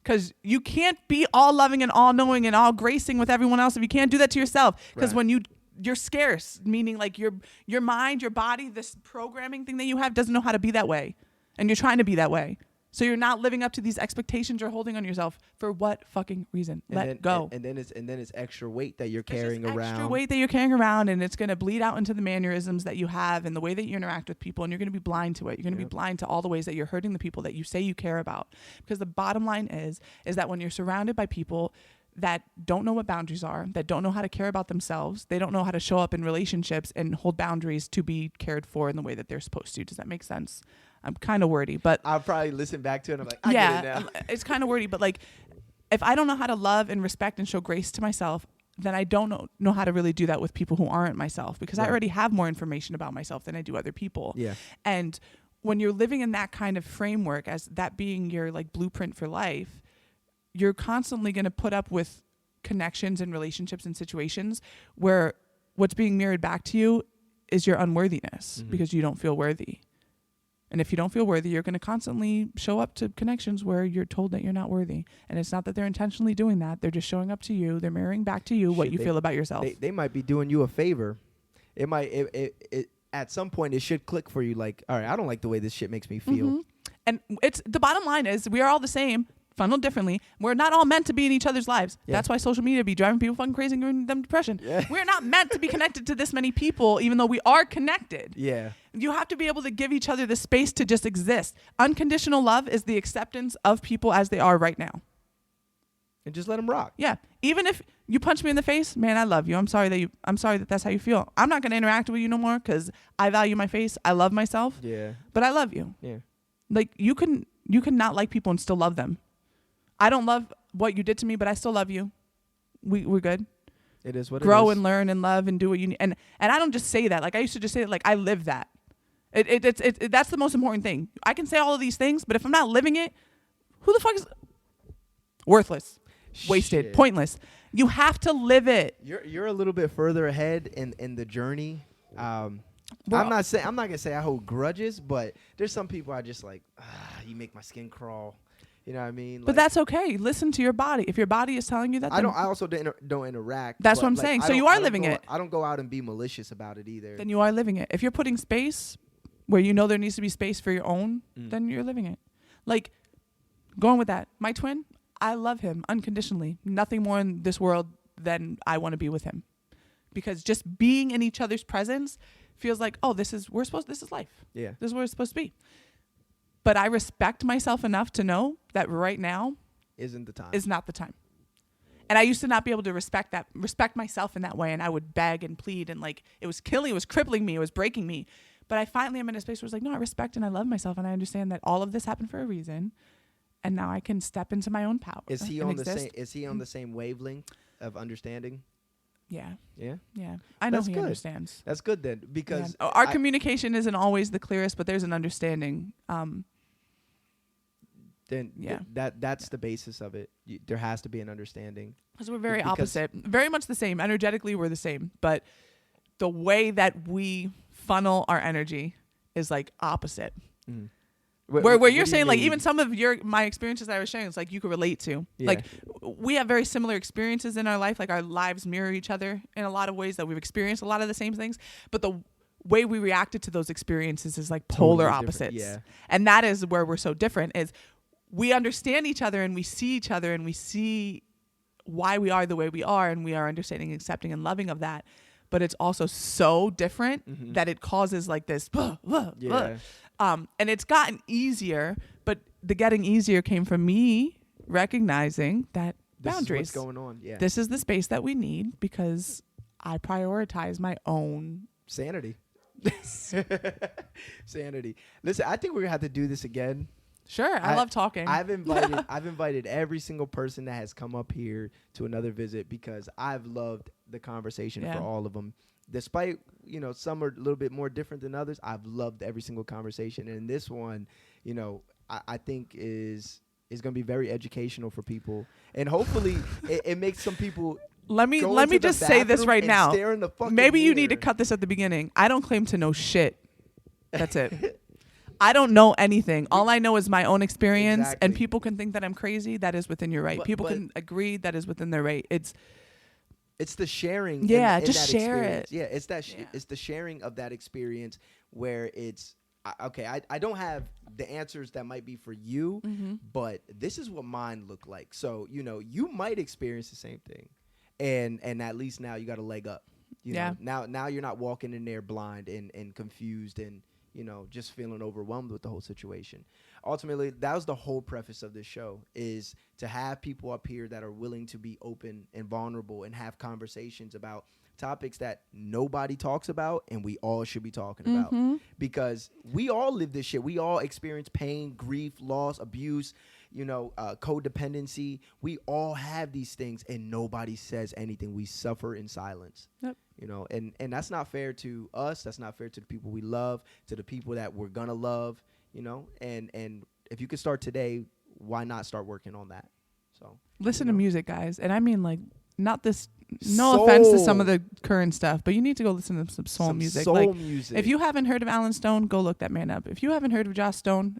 Because you can't be all loving and all knowing and all gracing with everyone else if you can't do that to yourself. Because when you're scarce, meaning like your mind, your body, this programming thing that you have doesn't know how to be that way. And you're trying to be that way. So you're not living up to these expectations you're holding on yourself. For what fucking reason? Let go. And then it's extra weight that you're carrying around. Extra weight that you're carrying around, and it's going to bleed out into the mannerisms that you have and the way that you interact with people, and you're going to be blind to it. You're going to be blind to all the ways that you're hurting the people that you say you care about. Because the bottom line is that when you're surrounded by people that don't know what boundaries are, that don't know how to care about themselves, they don't know how to show up in relationships and hold boundaries to be cared for in the way that they're supposed to. Does that make sense? I'm kind of wordy, but I'll probably listen back to it and I'm like, I get it now. It's kind of wordy, but like, if I don't know how to love and respect and show grace to myself, then I don't know how to really do that with people who aren't myself, because I already have more information about myself than I do other people. Yeah. And when you're living in that kind of framework, as that being your like blueprint for life, you're constantly going to put up with connections and relationships and situations where what's being mirrored back to you is your unworthiness, because you don't feel worthy. And if you don't feel worthy, you're going to constantly show up to connections where you're told that you're not worthy. And it's not that they're intentionally doing that. They're just showing up to you. They're mirroring back to you what you feel about yourself. They might be doing you a favor. It might, at some point, it should click for you. Like, all right, I don't like the way this shit makes me feel. And it's the bottom line is we are all the same, funneled differently. We're not all meant to be in each other's lives. Yeah. That's why social media be driving people fucking crazy and giving them depression. Yeah. We're not meant to be connected to this many people, even though we are connected. Yeah. You have to be able to give each other the space to just exist. Unconditional love is the acceptance of people as they are right now. And just let them rock. Yeah. Even if you punch me in the face, man, I love you. I'm sorry that that's how you feel. I'm not going to interact with you no more because I value my face. I love myself. Yeah. But I love you. Yeah. Like you can not like people and still love them. I don't love what you did to me, but I still love you. We're good. It is what Grow it is. and learn and love and do what you need. And I don't just say that. Like I used to just say it, like I live that. It's that's the most important thing. I can say all of these things, but if I'm not living it, who the fuck is worthless, wasted, pointless? You have to live it. You're a little bit further ahead in the journey. I'm not gonna say I hold grudges, but there's some people I just like. You make my skin crawl. You know what I mean? But that's okay. Listen to your body. If your body is telling you that, I also don't interact. That's what I'm saying. So you are living it. I don't go out and be malicious about it either. Then you are living it. If you're putting space where you know there needs to be space for your own, then you're living it. Like going with that. My twin, I love him unconditionally. Nothing more in this world than I want to be with him. Because just being in each other's presence feels like, oh, this is life. Yeah. This is where it's supposed to be. But I respect myself enough to know that right now is not the time. And I used to not be able to respect myself in that way. And I would beg and plead and like, it was crippling me. It was breaking me. But I finally am in a space where it's like, no, I respect and I love myself. And I understand that all of this happened for a reason. And now I can step into my own power. Is he on the same wavelength of understanding? Yeah. Yeah. Yeah. I know That's he good. understands. That's good then, because Our communication isn't always the clearest, but there's an understanding. That's the basis of it. There has to be an understanding. Because we're very Because- opposite. Very much the same. Energetically, we're the same. But the way that we funnel our energy is like opposite. Mm. Where What you're do you saying like mean? even some of my experiences that I was sharing, it's like you could relate to. Yeah. Like we have very similar experiences in our life. Like our lives mirror each other in a lot of ways, that we've experienced a lot of the same things. But the way we reacted to those experiences is like polar Totally different, opposites. yeah. And that is where we're so different, is we understand each other and we see each other and we see why we are the way we are, and we are understanding, accepting, and loving of that. But it's also so different that it causes like this. Yeah. And it's gotten easier, but the getting easier came from me recognizing that This boundaries. is what's going on. Yeah. This is the space that we need because I prioritize my own Sanity. Sanity. Listen, I think we're gonna have to do this again. Sure, I love talking. I've invited every single person that has come up here to another visit because I've loved the conversation Yeah. for all of them. Despite, some are a little bit more different than others, I've loved every single conversation. And this one, I think is going to be very educational for people. And hopefully it makes some people let me go into the just say this bathroom right and now. stare in the fucking Maybe you need to mirror. cut this at the beginning. I don't claim to know shit. That's it. I don't know anything. All I know is my own experience. Exactly. And people can think that I'm crazy. That is within your right. People But can agree. That is within their right. It's the sharing. Yeah, in just that share experience. it. Yeah, it's that. Yeah. It's the sharing of that experience where it's okay. I don't have the answers that might be for you, but this is what mine look like. So you might experience the same thing, and at least now you got a leg up. Yeah. Now you're not walking in there blind and confused and just feeling overwhelmed with the whole situation. Ultimately, that was the whole preface of this show, is to have people up here that are willing to be open and vulnerable and have conversations about topics that nobody talks about and we all should be talking about. Because we all live this shit. We all experience pain, grief, loss, abuse, codependency. We all have these things and nobody says anything. We suffer in silence. Yep. And that's not fair to us. That's not fair to the people we love, to the people that we're gonna love, and if you could start today, why not start working on that? So Listen to music, guys. And I mean, like, not this, no offense to some of the current stuff, but you need to go listen to some soul music. Soul music. If you haven't heard of Alan Stone, go look that man up. If you haven't heard of Joss Stone,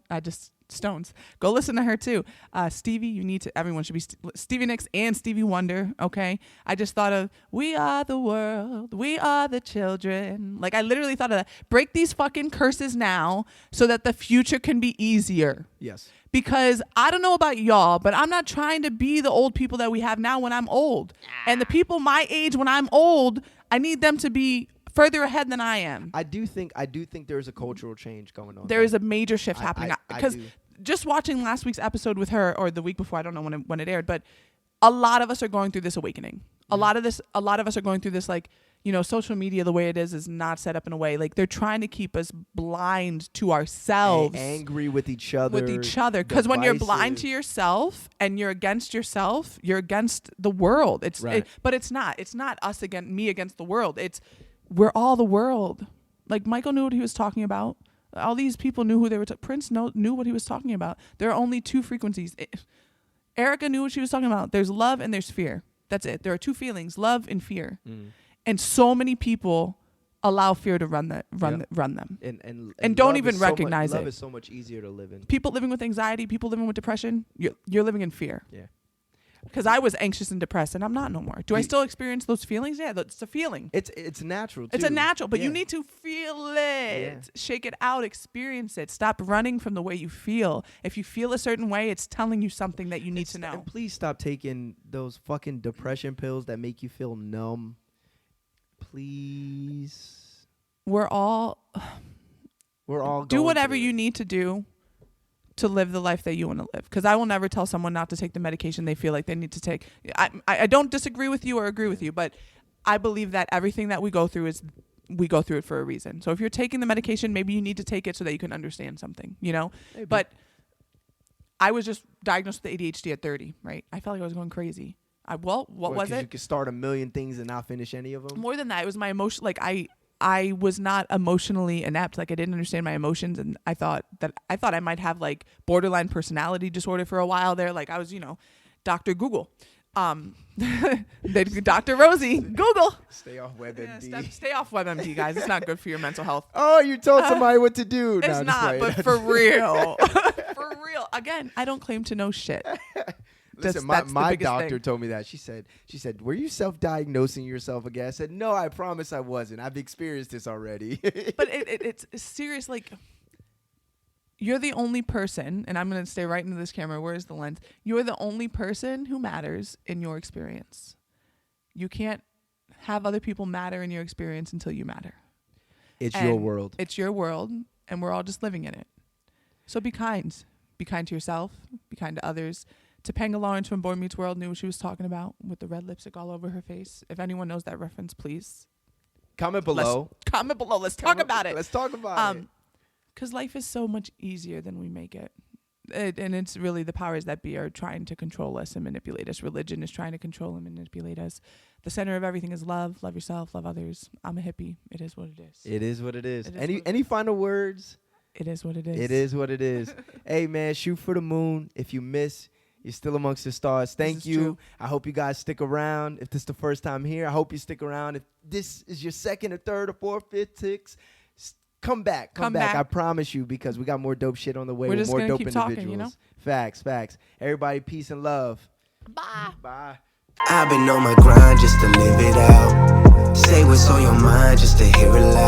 Stones, go listen to her too. Stevie, everyone should be Stevie Nicks and Stevie Wonder. Okay. I just thought of, we are the world, we are the children. Like, I literally thought of that. Break these fucking curses now so that the future can be easier. Yes. Because I don't know about y'all, but I'm not trying to be the old people that we have now when I'm old. And the people my age when I'm old, I need them to be further ahead than I am. I do think there's a cultural change going on. There is a major shift happening. I Because do. just watching last week's episode with her, or the week before, I don't know when it aired, but a lot of us are going through this awakening. A lot of us are going through this, like, social media, the way it is not set up in a way. Like, they're trying to keep us blind to ourselves. Angry with each other. Because when you're blind divisive. to yourself and you're against yourself, you're against the world. But it's not. It's not us against me against the world. We're all the world. Like, Michael knew what he was talking about. All these people knew who they were. Prince knew what he was talking about. There are only two frequencies. Erica knew what she was talking about. There's love and there's fear. That's it. There are two feelings, love and fear. And so many people allow fear to run them. And don't even recognize it. Love is so much easier to live in. People living with anxiety, people living with depression, you're living in fear. Yeah. Because I was anxious and depressed, and I'm not no more. Do I still experience those feelings? Yeah, it's a feeling. It's natural, too. It's a natural, but you Yeah. need to feel it. Yeah. Shake it out, experience it. Stop running from the way you feel. If you feel a certain way, it's telling you something that you need to know. And please stop taking those fucking depression pills that make you feel numb. Please. We're all Do do whatever you need to do to live the life that you want to live. Because I will never tell someone not to take the medication they feel like they need to take. I don't disagree with you or agree with you, but I believe that everything that we go through we go through it for a reason. So if you're taking the medication, maybe you need to take it so that you can understand something, Maybe. But I was just diagnosed with ADHD at 30, right? I felt like I was going crazy. What was it? You could start a million things and not finish any of them. More than that, it was my emotion. Like I was not emotionally inept. Like I didn't understand my emotions, and I thought I might have like borderline personality disorder for a while there. Like I was, Dr. Google, Dr. Rosie, Google. Stay off WebMD. Yeah, stay off WebMD, guys. It's not good for your mental health. Oh, you told somebody what to do. It's not, but for real, for real. Again, I don't claim to know shit. Listen, my doctor told me that. She said, were you self-diagnosing yourself again? I said, no, I promise I wasn't. I've experienced this already. But it's serious. Like, you're the only person, and I'm going to stay right into this camera. Where's the lens? You're the only person who matters in your experience. You can't have other people matter in your experience until you matter. It's your world. It's your world, and we're all just living in it. So be kind. Be kind to yourself. Be kind to others. Topanga Lawrence from Boy Meets World knew what she was talking about with the red lipstick all over her face. If anyone knows that reference, please comment below. Let's talk about it. Let's talk about it. Because life is so much easier than we make it. And it's really the powers that be are trying to control us and manipulate us. Religion is trying to control and manipulate us. The center of everything is love. Love yourself. Love others. I'm a hippie. It is what it is. It is what it is. Any final words? It is what it is. It is what it is. Hey, man, shoot for the moon. If you miss, you're still amongst the stars. Thank you. True. I hope you guys stick around. If this is the first time here, I hope you stick around. If this is your second or third or fourth, fifth, sixth, come back. Come back. I promise you, because we got more dope shit on the way. We're with just more gonna dope keep individuals. talking, Facts. Everybody, peace and love. Bye. I've been on my grind just to live it out. Say what's on your mind just to hear it loud.